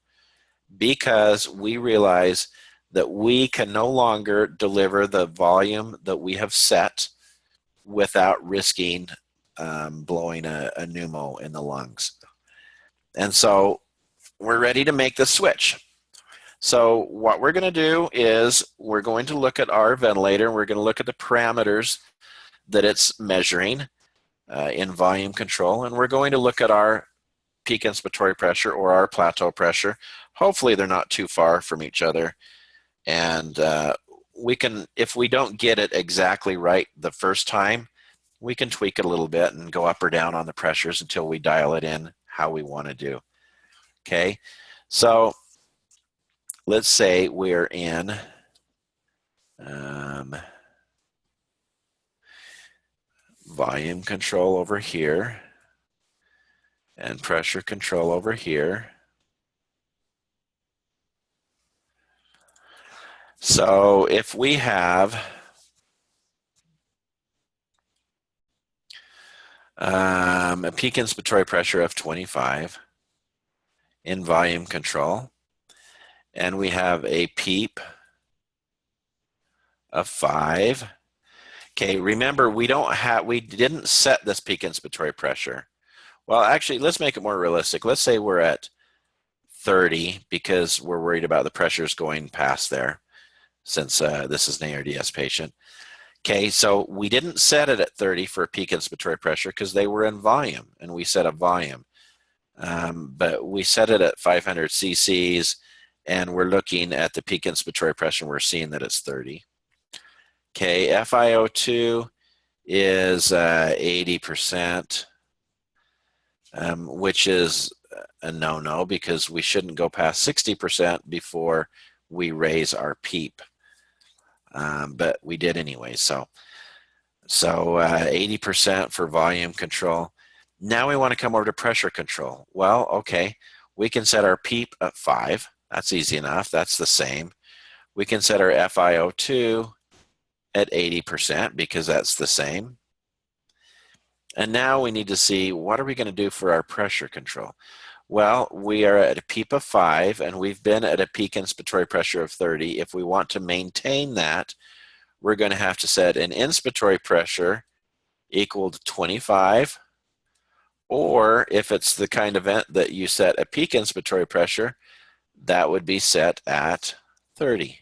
because we realize that we can no longer deliver the volume that we have set without risking blowing a pneumo in the lungs. And so we're ready to make the switch. So what we're going to do is we're going to look at our ventilator, and we're going to look at the parameters that it's measuring in volume control, and we're going to look at our peak inspiratory pressure or our plateau pressure. Hopefully they're not too far from each other, and we can, if we don't get it exactly right the first time, we can tweak it a little bit and go up or down on the pressures until we dial it in how we want to do. Okay, so let's say we're in volume control over here and pressure control over here. So if we have a peak inspiratory pressure of 25 in volume control, and we have a PEEP of 5. Okay, remember we didn't set this peak inspiratory pressure. Well, actually, let's make it more realistic. Let's say we're at 30 because we're worried about the pressures going past there, since this is an ARDS patient. Okay, so we didn't set it at 30 for a peak inspiratory pressure because they were in volume, and we set a volume. But we set it at 500 cc's, and we're looking at the peak inspiratory pressure, and we're seeing that it's 30. Okay, FiO2 is 80%, which is a no-no because we shouldn't go past 60% before we raise our PEEP. But we did anyway, so 80% for volume control. Now we want to come over to pressure control. Well, okay, we can set our PEEP at 5. That's easy enough. That's the same. We can set our FiO2 at 80% because that's the same. And now we need to see, what are we going to do for our pressure control? Well, we are at a PEEP of 5, and we've been at a peak inspiratory pressure of 30. If we want to maintain that, we're going to have to set an inspiratory pressure equal to 25, or if it's the kind of vent that you set a peak inspiratory pressure, that would be set at 30.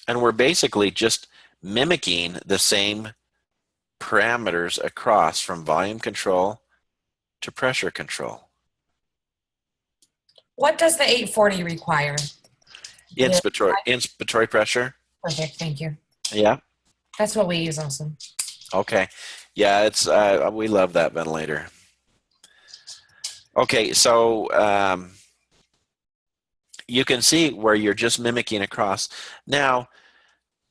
And we're basically just mimicking the same parameters across from volume control to pressure control. What does the 840 require? Inspiratory pressure. Perfect, thank you. Yeah. That's what we use also. Okay. Yeah, it's we love that ventilator. Okay, so you can see where you're just mimicking across. Now,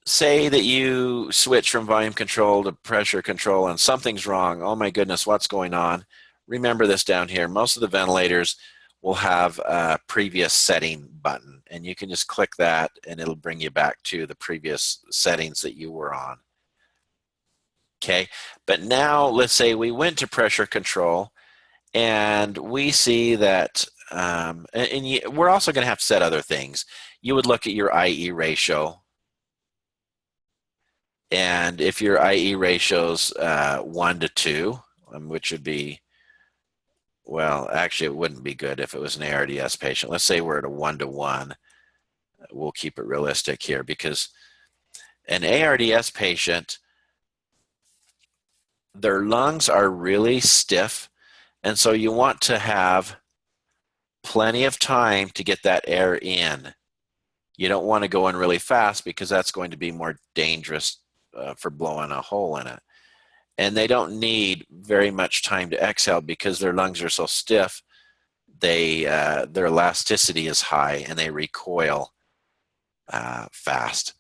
say that you switch from volume control to pressure control and something's wrong. Oh my goodness, what's going on? Remember this down here. Most of the ventilators will have a previous setting button, and you can just click that and it'll bring you back to the previous settings that you were on. Okay, but now let's say we went to pressure control and we see that, we're also going to have to set other things. You would look at your IE ratio, and if your IE ratio's 1 to 2, which would be, well, actually it wouldn't be good if it was an ARDS patient. Let's say we're at a 1 to 1. We'll keep it realistic here, because an ARDS patient, their lungs are really stiff, and so you want to have plenty of time to get that air in. You don't want to go in really fast, because that's going to be more dangerous for blowing a hole in it. And they don't need very much time to exhale because their lungs are so stiff. Their elasticity is high and they recoil fast.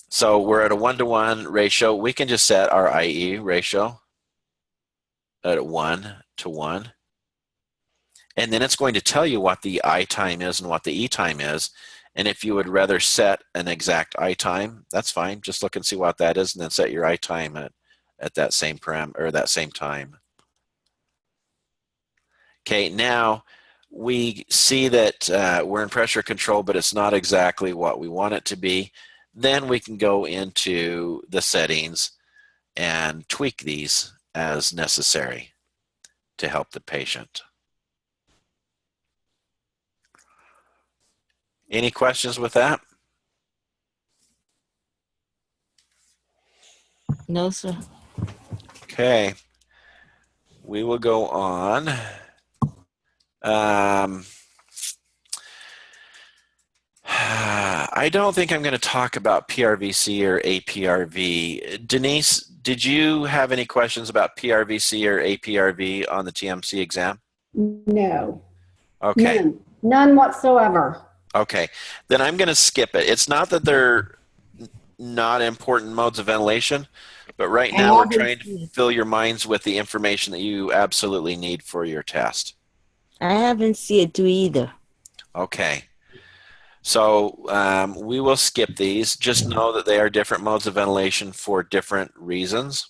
So we're at a 1 to 1 ratio. We can just set our IE ratio at 1 to 1. And then it's going to tell you what the I time is and what the E time is. And if you would rather set an exact I time, that's fine. Just look and see what that is and then set your I time at that same that same time. Okay, now we see that we're in pressure control, but it's not exactly what we want it to be. Then we can go into the settings and tweak these as necessary to help the patient. Any questions with that? No, sir. Okay, we will go on. I don't think I'm going to talk about PRVC or APRV. Denise, did you have any questions about PRVC or APRV on the TMC exam? No. Okay. None whatsoever. Okay, then I'm going to skip it. It's not that they're not important modes of ventilation, but right now we're trying to fill your minds with the information that you absolutely need for your test. I haven't seen it either. Okay. So we will skip these. Just know that they are different modes of ventilation for different reasons.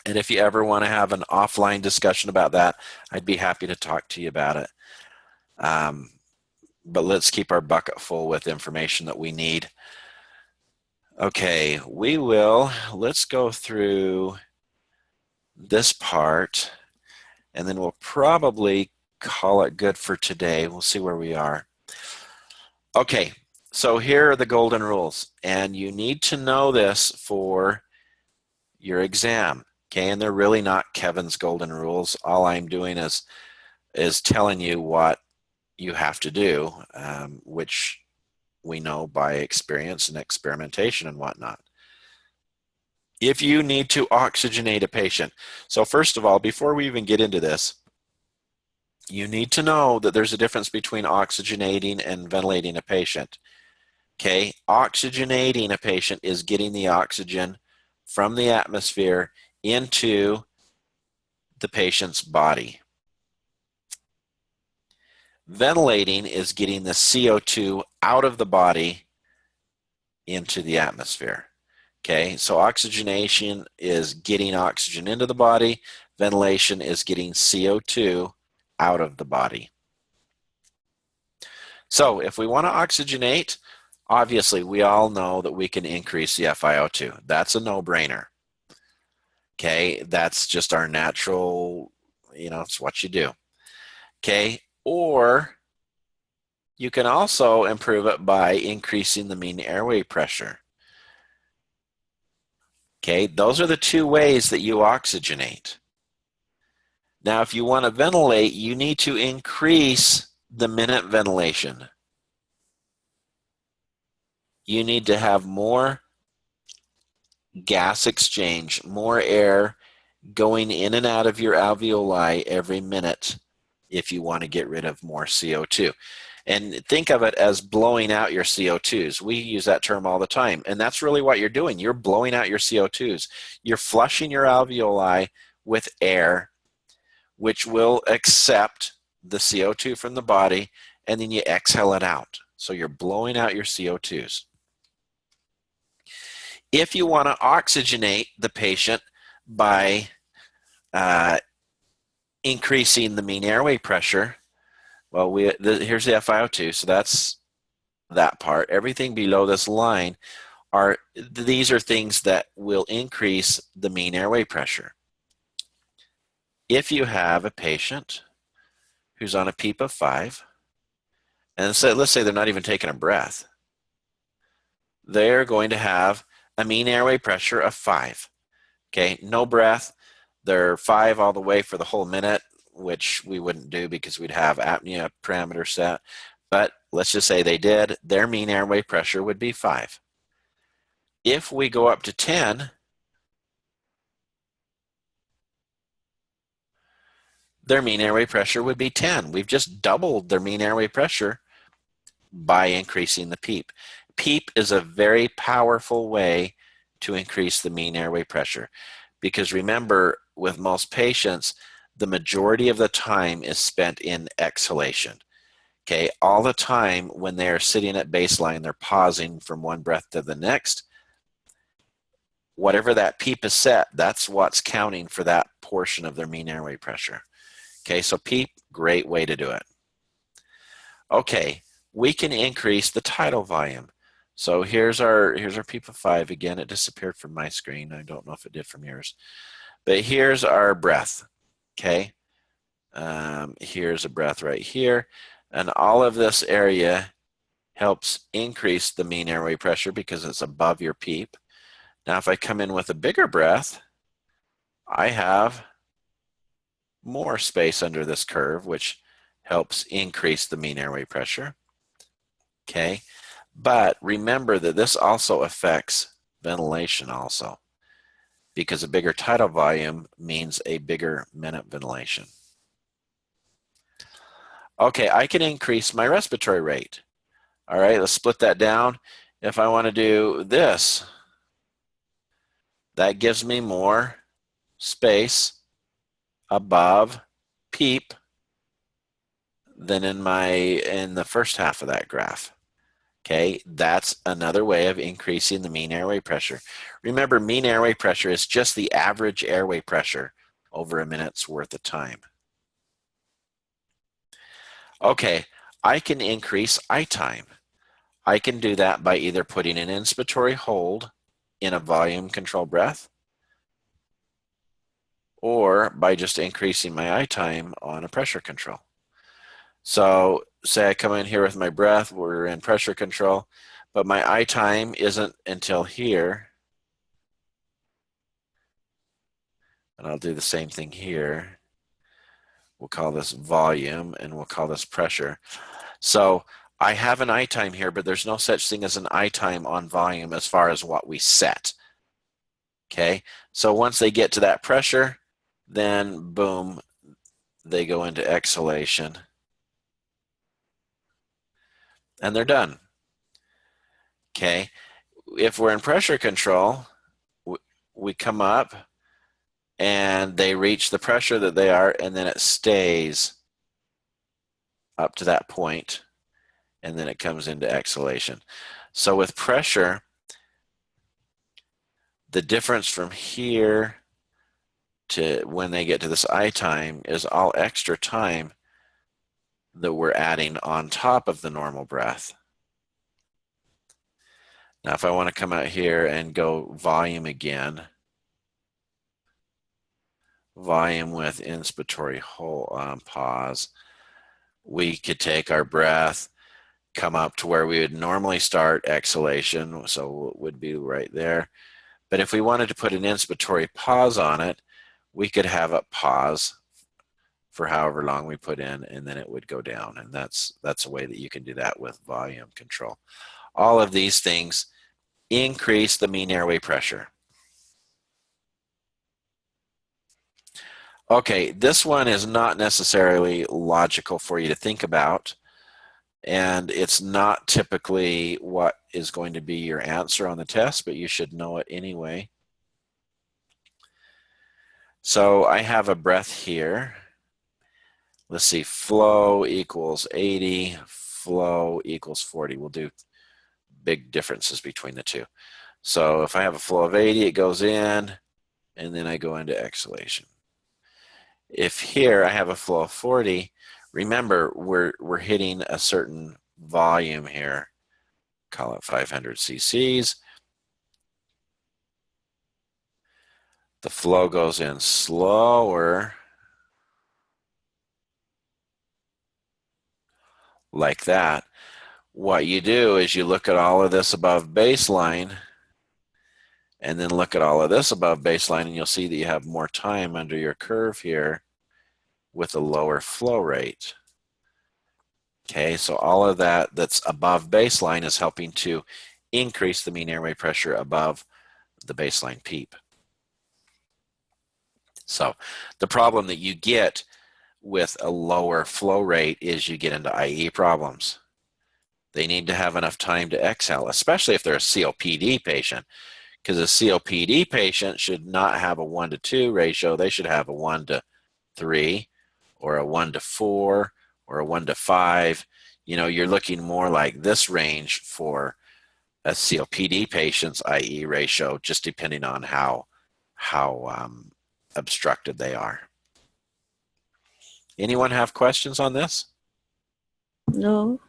And if you ever want to have an offline discussion about that, I'd be happy to talk to you about it. But let's keep our bucket full with information that we need. Okay, let's go through this part, and then we'll probably call it good for today. We'll see where we are. Okay, so here are the golden rules, and you need to know this for your exam. Okay, and they're really not Kevin's golden rules. All I'm doing is telling you what you have to do, which we know by experience and experimentation and whatnot. If you need to oxygenate a patient, so first of all, before we even get into this, you need to know that there's a difference between oxygenating and ventilating a patient. Okay, oxygenating a patient is getting the oxygen from the atmosphere into the patient's body. Ventilating is getting the CO2 out of the body into the atmosphere. Okay, so oxygenation is getting oxygen into the body. Ventilation is getting CO2 out of the body. So if we want to oxygenate, obviously we all know that we can increase the FiO2. That's a no-brainer. Okay, that's just our natural, it's what you do. Okay, or You can also improve it by increasing the mean airway pressure. Okay, those are the two ways that you oxygenate. Now, if you want to ventilate, you need to increase the minute ventilation. You need to have more gas exchange, more air going in and out of your alveoli every minute if you want to get rid of more CO2. And think of it as blowing out your CO2s. We use that term all the time. And that's really what you're doing. You're blowing out your CO2s. You're flushing your alveoli with air, which will accept the CO2 from the body, and then you exhale it out. So you're blowing out your CO2s. If you want to oxygenate the patient by increasing the mean airway pressure, well, here's the FiO2, so that's that part. Everything below this line these are things that will increase the mean airway pressure. If you have a patient who's on a PEEP of 5, and so let's say they're not even taking a breath, they're going to have a mean airway pressure of 5. Okay, no breath. They're 5 all the way for the whole minute, which we wouldn't do because we'd have apnea parameter set. But let's just say they did. Their mean airway pressure would be 5. If we go up to 10, their mean airway pressure would be 10. We've just doubled their mean airway pressure by increasing the PEEP. PEEP is a very powerful way to increase the mean airway pressure, because remember, with most patients, the majority of the time is spent in exhalation. Okay, all the time when they're sitting at baseline, they're pausing from one breath to the next. Whatever that PEEP is set, that's what's counting for that portion of their mean airway pressure. Okay, so PEEP, great way to do it. Okay, we can increase the tidal volume. So here's our PEEP of 5. Again, it disappeared from my screen. I don't know if it did from yours. But here's our breath. Okay, here's a breath right here. And all of this area helps increase the mean airway pressure because it's above your PEEP. Now, if I come in with a bigger breath, I have more space under this curve, which helps increase the mean airway pressure. Okay, but remember that this also affects ventilation also, because a bigger tidal volume means a bigger minute ventilation. Okay, I can increase my respiratory rate. All right, let's split that down. If I want to do this, that gives me more space above PEEP than in the first half of that graph. Okay, that's another way of increasing the mean airway pressure. Remember, mean airway pressure is just the average airway pressure over a minute's worth of time. Okay, I can increase I time. I can do that by either putting an inspiratory hold in a volume control breath, or by just increasing my I time on a pressure control. So say I come in here with my breath, we're in pressure control, but my I time isn't until here. And I'll do the same thing here. We'll call this volume and we'll call this pressure. So I have an I time here, but there's no such thing as an I time on volume as far as what we set. Okay, so once they get to that pressure, then boom, they go into exhalation. And they're done. Okay, if we're in pressure control, we come up and they reach the pressure that they are, and then it stays up to that point, and then it comes into exhalation. So with pressure, the difference from here to when they get to this I time is all extra time that we're adding on top of the normal breath. Now, if I want to come out here and go volume again, volume with inspiratory hold, pause, we could take our breath come up to where we would normally start exhalation, so it would be right there. But if we wanted to put an inspiratory pause on it, we could have it pause for however long we put in, and then it would go down. And that's a way that you can do that with volume control. All of these things increase the mean airway pressure. Okay, this one is not necessarily logical for you to think about, and it's not typically what is going to be your answer on the test, but you should know it anyway. So I have a breath here. Let's see, flow equals 80, flow equals 40. We'll do big differences between the two. So if I have a flow of 80, it goes in, and then I go into exhalation. If here I have a flow of 40, remember we're hitting a certain volume here. Call it 500 cc's. The flow goes in slower, like that. What you do is you look at all of this above baseline, and then look at all of this above baseline, and you'll see that you have more time under your curve here with a lower flow rate. Okay, so all of that that's above baseline is helping to increase the mean airway pressure above the baseline PEEP. So the problem that you get with a lower flow rate is you get into IE problems. They need to have enough time to exhale, especially if they're a COPD patient, because a COPD patient should not have a 1-to-2 ratio. They should have a 1-to-3 or a 1-to-4 or a 1-to-5. You know, you're looking more like this range for a COPD patient's IE ratio, just depending on how obstructed they are. Anyone have questions on this? No.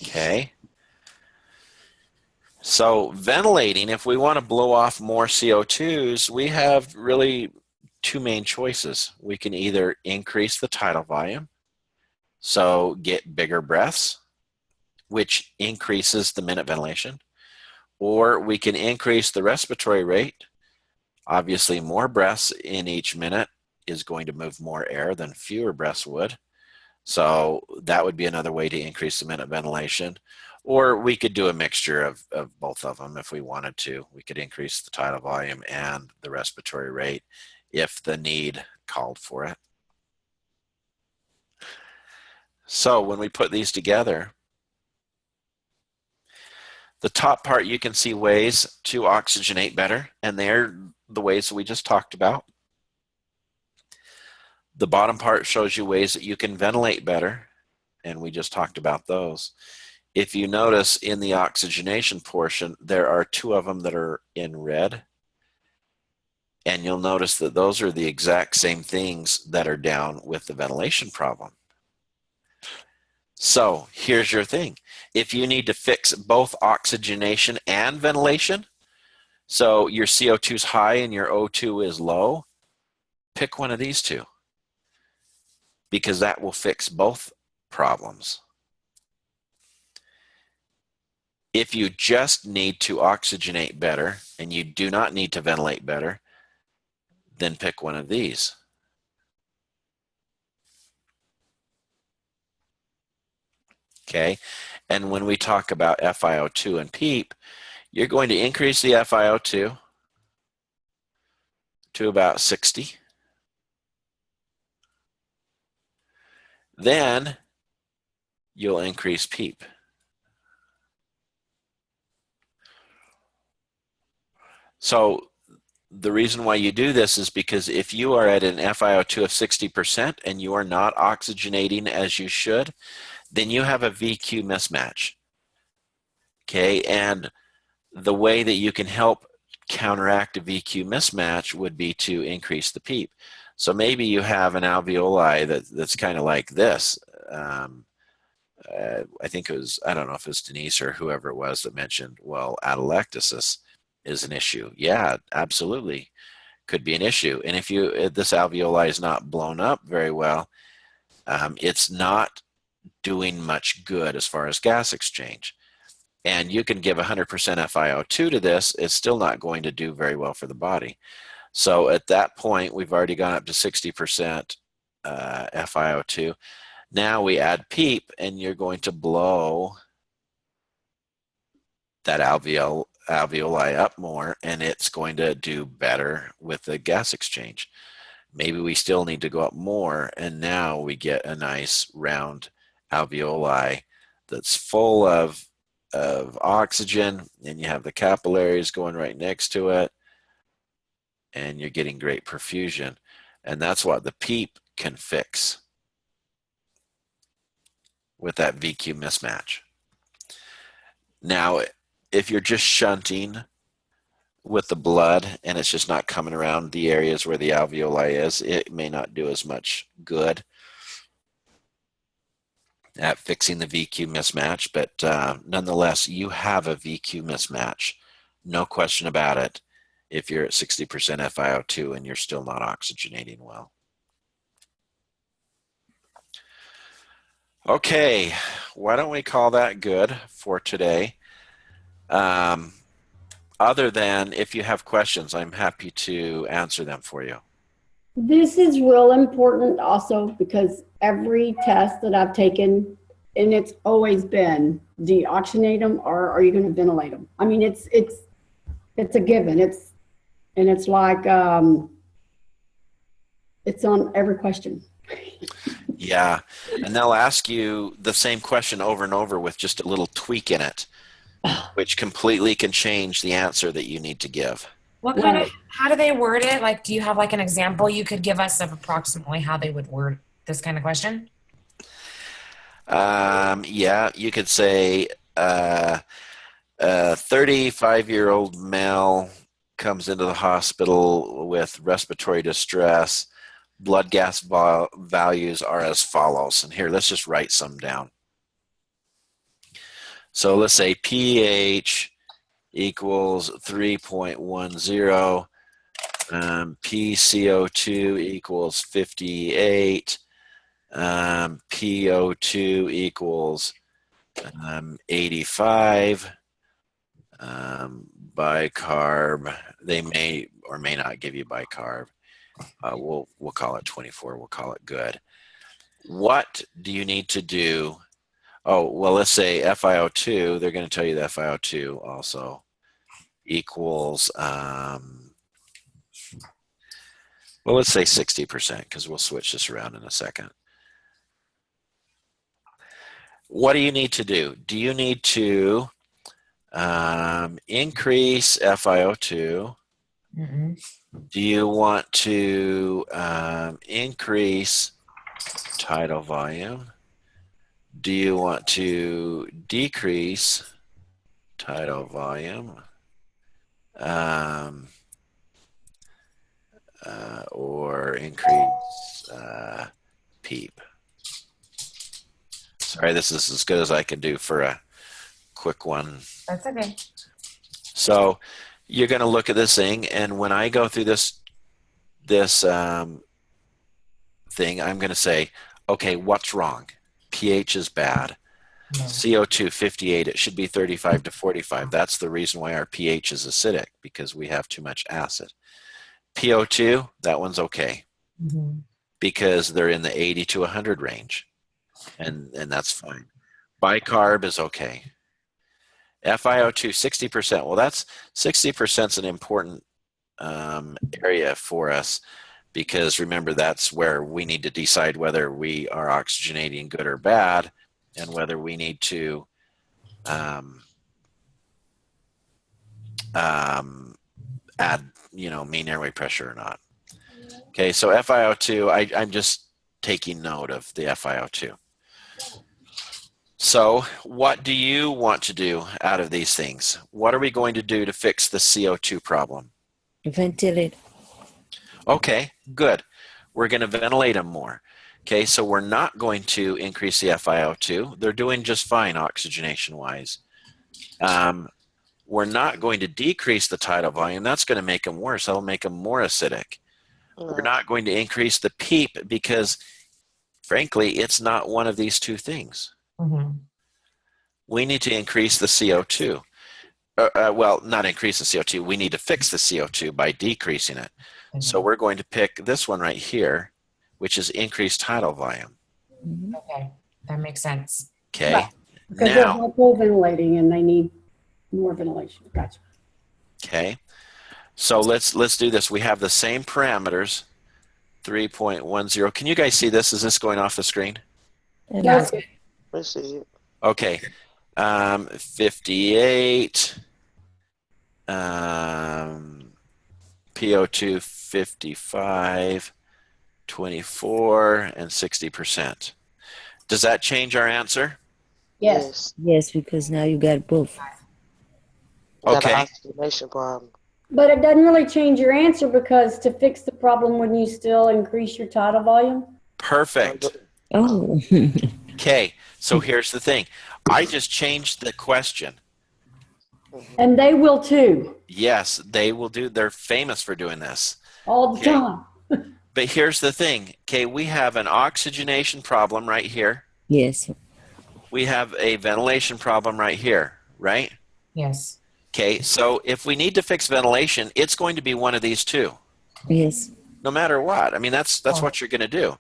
Okay. So ventilating, if we want to blow off more CO2s, we have really two main choices. We can either increase the tidal volume, so get bigger breaths, which increases the minute ventilation, or we can increase the respiratory rate. Obviously, more breaths in each minute is going to move more air than fewer breaths would. So that would be another way to increase the minute ventilation. Or we could do a mixture of both of them if we wanted to. We could increase the tidal volume and the respiratory rate if the need called for it. So when we put these together, the top part you can see ways to oxygenate better, and they're the ways that we just talked about. The bottom part shows you ways that you can ventilate better, and we just talked about those. If you notice in the oxygenation portion, there are two of them that are in red, and you'll notice that those are the exact same things that are down with the ventilation problem. So here's your thing. If you need to fix both oxygenation and ventilation, so your CO2 is high and your O2 is low, pick one of these two, because that will fix both problems. If you just need to oxygenate better and you do not need to ventilate better, then pick one of these. Okay, and when we talk about FiO2 and PEEP, you're going to increase the FiO2 to about 60. Then you'll increase PEEP. So the reason why you do this is because if you are at an FiO2 of 60% and you are not oxygenating as you should, then you have a VQ mismatch. Okay, and the way that you can help counteract a VQ mismatch would be to increase the PEEP. So maybe you have an alveoli that's kind of like this. I think it was, I don't know if it's Denise or whoever it was that mentioned, well, atelectasis is an issue. Yeah, absolutely, could be an issue. And if this alveoli is not blown up very well, it's not doing much good as far as gas exchange. And you can give 100% FiO2 to this, it's still not going to do very well for the body. So at that point, we've already gone up to 60% FiO2. Now we add PEEP, and you're going to blow that alveoli up more, and it's going to do better with the gas exchange. Maybe we still need to go up more, and now we get a nice round alveoli that's full of oxygen, and you have the capillaries going right next to it, and you're getting great perfusion. And that's what the PEEP can fix with that VQ mismatch. Now, if you're just shunting with the blood and it's just not coming around the areas where the alveoli is, it may not do as much good at fixing the VQ mismatch, but nonetheless, you have a VQ mismatch, no question about it, if you're at 60% FiO2 and you're still not oxygenating well. Okay, why don't we call that good for today? Other than if you have questions, I'm happy to answer them for you. This is real important also because every test that I've taken, and it's always been, do you oxygenate them or are you going to ventilate them? I mean, it's a given. It's like, it's on every question. Yeah, and they'll ask you the same question over and over with just a little tweak in it, which completely can change the answer that you need to give. What kind of, how do they word it? Like, do you have like an example you could give us of approximately how they would word this kind of question? Yeah, you could say a 35-year-old male comes into the hospital with respiratory distress. Blood gas values are as follows. And here, let's just write some down. So let's say pH equals 3.10, PCO2 equals 58, PO2 equals 85, bicarb, they may or may not give you bicarb. We'll call it 24, we'll call it good. What do you need to do? Oh, well, let's say FiO2, they're going to tell you the FiO2 also equals, well, let's say 60% because we'll switch this around in a second. What do you need to do? Do you need to increase FiO2? Mm-hmm. Do you want to increase tidal volume? Do you want to decrease tidal volume? Or increase PEEP? Sorry, this is as good as I can do for a quick one. That's okay. So you're going to look at this thing, and when I go through this thing, I'm going to say, okay, what's wrong? pH is bad. No. CO2 58, it should be 35 to 45. That's the reason why our pH is acidic, because we have too much acid. PO2, that one's okay, because they're in the 80 to 100 range, and that's fine. Bicarb is okay. FiO2, 60%. Well, that's 60% is an important area for us, because remember, that's where we need to decide whether we are oxygenating good or bad, and whether we need to add, mean airway pressure or not. Okay, so FiO2, I'm just taking note of the FiO2. So what do you want to do out of these things? What are we going to do to fix the CO2 problem? Ventilate. Okay, good. We're going to ventilate them more. Okay, so we're not going to increase the FiO2. They're doing just fine oxygenation-wise. We're not going to decrease the tidal volume. That's going to make them worse. That'll make them more acidic. We're not going to increase the PEEP, because frankly, it's not one of these two things. Mm-hmm. We need to increase the CO2. Well, not increase the CO2. We need to fix the CO2 by decreasing it. Mm-hmm. So we're going to pick this one right here, which is increased tidal volume. Okay, that makes sense. Okay. Right. Because they're hypoventilating and they need more ventilation. Gotcha. Okay. So let's do this. We have the same parameters, 3.10. Can you guys see this? Is this going off the screen? That's good. Let's see it. Okay. 58. PO2 55, 24, and 60%. Does that change our answer? Yes. Yes, because now you got both. You got Okay. an oxygenation problem. But it doesn't really change your answer because to fix the problem, wouldn't you still increase your tidal volume? Perfect. Oh. Okay. So here's the thing. I just changed the question. And they will too, Yes, they will do. They're famous for doing this. all the Okay. time. But here's the thing. Okay, we have an oxygenation problem right here. Yes. We have a ventilation problem right here, right? Yes. Okay, so if we need to fix ventilation, it's going to be one of these two, Yes. no matter what. I mean, that's what you're going to do.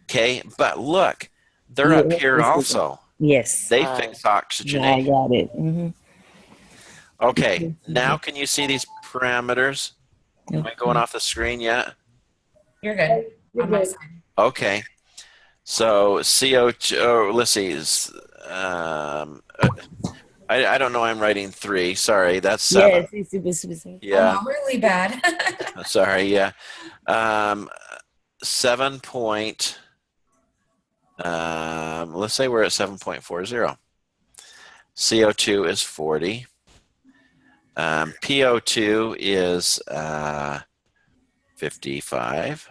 Okay, but look, they're up Yeah, here this is- also. Yes. They Right. fix Yeah, I oxygenation. got it. Mm-hmm. Okay, now can you see these parameters? Am I going off the screen yet? You're good. You're On my good. side. Okay, so CO2, oh, let's see, I don't know, I'm writing 3. Sorry, that's 7. Yes, it's super. Yeah, Oh, really bad. sorry, yeah. 7 point, let's say we're at 7.40. CO2 is 40. PO2 is 55.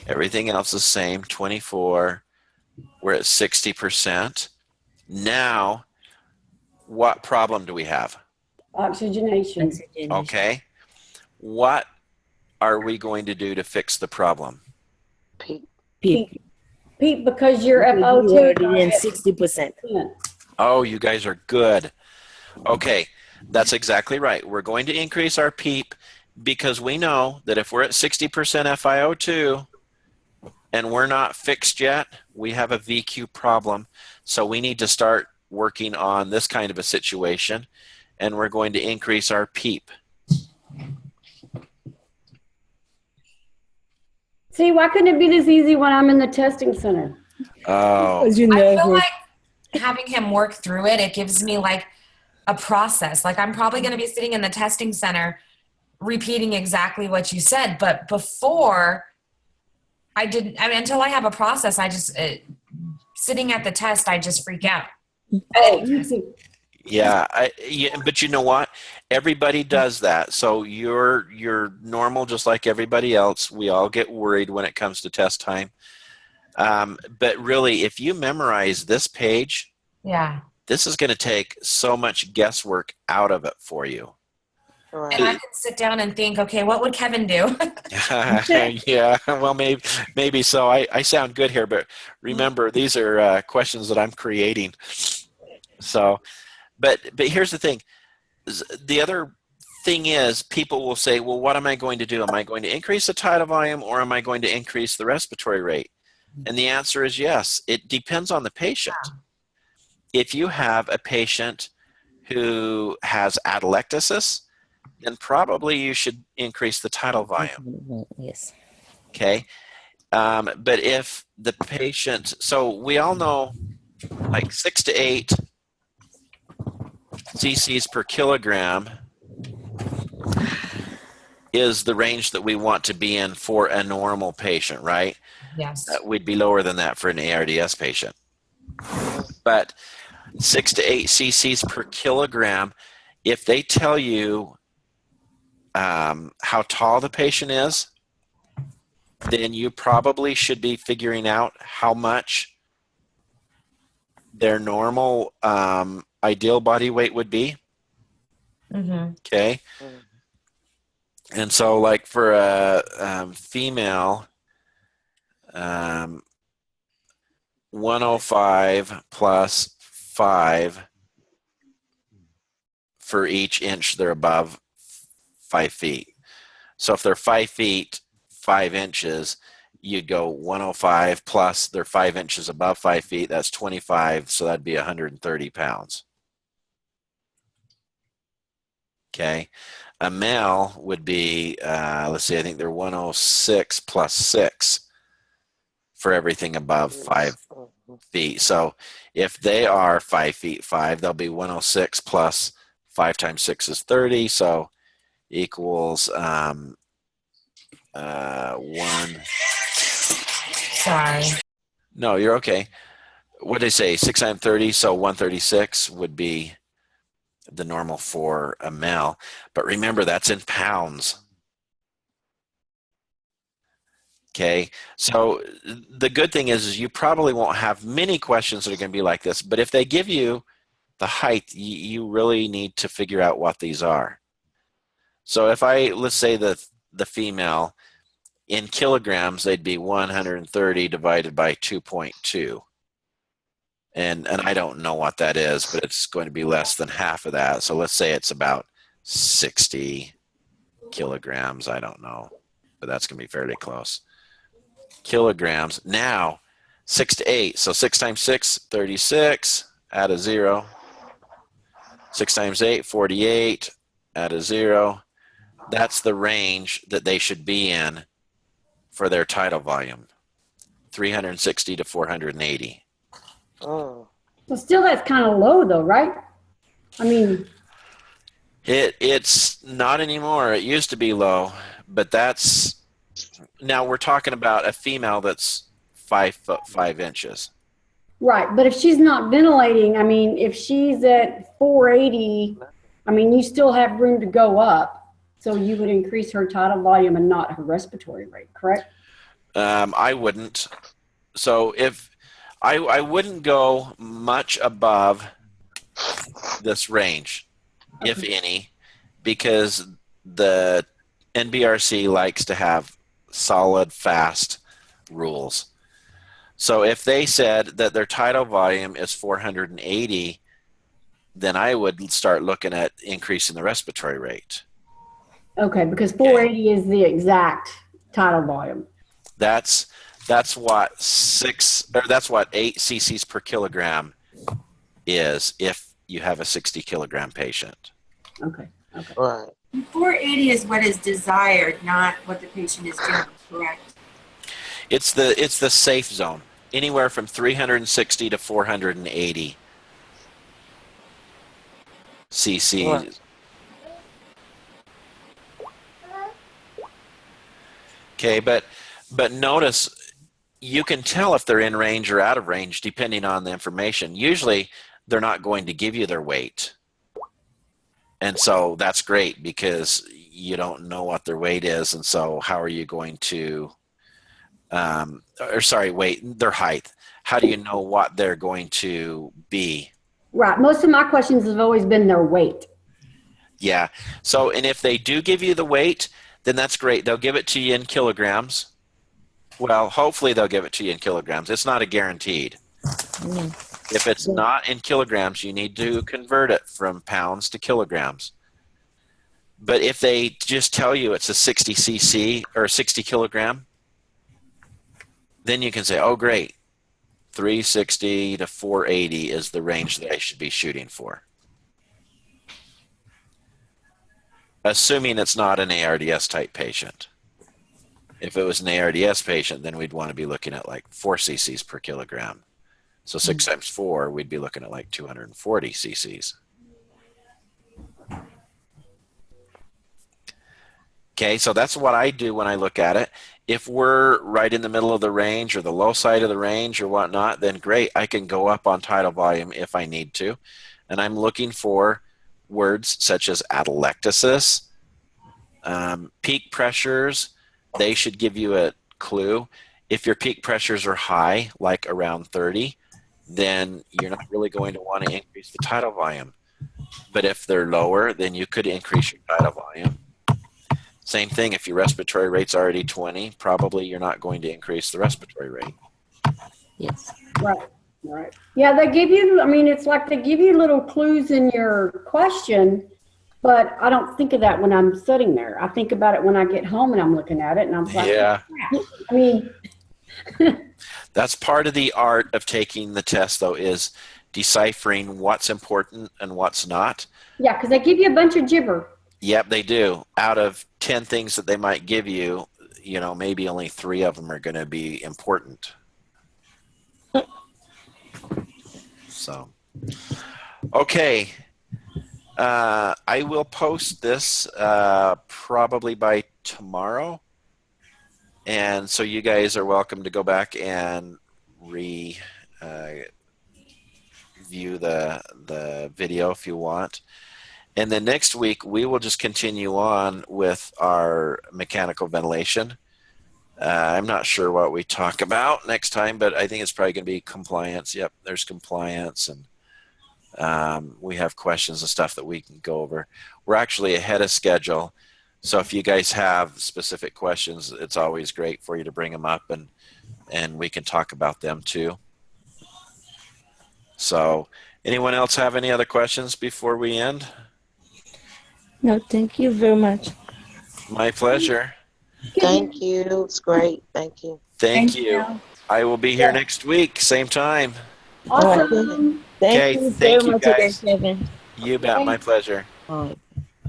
Everything else is the same, 24. We're at 60%. Now, what problem do we have? Oxygenation. Okay. What are we going to do to fix the problem? Pete. Peep. Pete, because you're You FO2. already in 60%. Oh, you guys are good. Okay, that's exactly right. We're going to increase our PEEP because we know that if we're at 60% FiO2 and we're not fixed yet, we have a VQ problem. So we need to start working on this kind of a situation, and we're going to increase our PEEP. See, why couldn't it be this easy when I'm in the testing center? Oh, Because you I know, feel like having him work through it, it gives me like a process. Like I'm probably going to be sitting in the testing center repeating exactly what you said. But before I didn't, I mean, until I have a process, I just, sitting at the test, I just freak out. Oh, you too. yeah, but you know what? Everybody does that. So you're normal, just like everybody else. We all get worried when it comes to test time. But really, if you memorize this page, Yeah. this is going to take so much guesswork out of it for you. Right. And I can sit down and think, okay, what would Kevin do? Yeah, well, maybe so. I sound good here, but remember, these are questions that I'm creating. So, but here's the thing. The other thing is, people will say, well, what am I going to do? Am I going to increase the tidal volume or am I going to increase the respiratory rate? And the answer is yes. It depends on the patient. If you have a patient who has atelectasis, then probably you should increase the tidal volume. yes. Okay. But if the patient, so we all know like 6 to 8 cc's per kilogram is the range that we want to be in for a normal patient, right? Yes. We'd be lower than that for an ARDS patient. But 6 to 8 cc's per kilogram, if they tell you how tall the patient is, then you probably should be figuring out how much their normal ideal body weight would be. Mm-hmm. Okay. And so like for a female, 105 plus 5 for each inch they're above 5 feet. So if they're 5 feet, 5 inches, you'd go 105 plus they're 5 inches above 5 feet. That's 25. So that'd be 130 pounds. Okay. A male would be, let's see, I think they're 106 plus 6 for everything above 5 feet. So if they are 5 feet 5, they'll be 106 plus 5 times 6 is 30. So equals 1. Sorry. No, you're okay. What did they say? 6 times 30. So 136 would be the normal for a male. But remember, that's in pounds. Okay, so the good thing is you probably won't have many questions that are going to be like this, but if they give you the height, you really need to figure out what these are. So if let's say the female, in kilograms, they'd be 130 divided by 2.2. And I don't know what that is, but it's going to be less than half of that. So let's say it's about 60 kilograms. I don't know, but that's going to be fairly close. Kilograms. Now, 6 to 8. So 6 times 6, 36. Add a 0. 6 times 8, 48. Add a 0. That's the range that they should be in for their tidal volume. 360 to 480. Oh. So still that's kind of low though, right? I mean, it's not anymore. It used to be low, but now we're talking about a female that's 5 foot 5 inches. right. But if she's not ventilating, I mean, if she's at 480, I mean, you still have room to go up. So you would increase her tidal volume and not her respiratory rate, correct? I wouldn't. So if I wouldn't go much above this range, if any, because the NBRC likes to have solid, fast rules. So if they said that their tidal volume is 480, then I would start looking at increasing the respiratory rate. Okay, because 480 is the exact tidal volume. That's what 8 cc's per kilogram is if you have a 60 kilogram patient. Okay. Okay. Right. 480 is what is desired, not what the patient is doing, correct? It's the safe zone, anywhere from 360 to 480 cc's. Right. Okay, but notice you can tell if they're in range or out of range depending on the information. Usually they're not going to give you their weight. And so that's great because you don't know what their weight is. And so how are you going to, their height. How do you know what they're going to be? Right. Most of my questions have always been their weight. Yeah. So, and if they do give you the weight, then that's great. They'll give it to you in kilograms. Well, hopefully they'll give it to you in kilograms. It's not a guaranteed. If it's not in kilograms, you need to convert it from pounds to kilograms. But if they just tell you it's a 60 cc or 60 kilogram, then you can say, oh, great. 360 to 480 is the range that I should be shooting for. Assuming it's not an ARDS type patient. If it was an ARDS patient, then we'd want to be looking at like 4 cc's per kilogram. So 6 times 4, we'd be looking at like 240 cc's. Okay, so that's what I do when I look at it. If we're right in the middle of the range or the low side of the range or whatnot, then great, I can go up on tidal volume if I need to. And I'm looking for words such as atelectasis, peak pressures. They should give you a clue. If your peak pressures are high, like around 30, then you're not really going to want to increase the tidal volume. But if they're lower, then you could increase your tidal volume. Same thing, if your respiratory rate's already 20, probably you're not going to increase the respiratory rate. Yes. Right. Yeah, they give you, I mean, it's like they give you little clues in your question, but I don't think of that when I'm sitting there. I think about it when I get home and I'm looking at it and I'm like, Yeah. crap. I mean, That's part of the art of taking the test, though, is deciphering what's important and what's not. yeah, because they give you a bunch of gibber. Yep, they do. Out of 10 things that they might give you, maybe only 3 of them are going to be important. So, okay. I will post this probably by tomorrow. And so you guys are welcome to go back and view the video if you want. And then next week, we will just continue on with our mechanical ventilation. I'm not sure what we talk about next time, but I think it's probably going to be compliance. Yep, there's compliance, and we have questions and stuff that we can go over. We're actually ahead of schedule, so if you guys have specific questions, it's always great for you to bring them up, and we can talk about them too. So, anyone else have any other questions before we end? No, thank you very much. My pleasure. Thank you. It's great. Thank you. Thank you. I will be here next week, same time. Awesome. Okay, Thank you thank very you, much again, guys. Kevin. You bet. My pleasure. All right.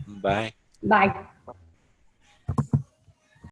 Bye. Bye.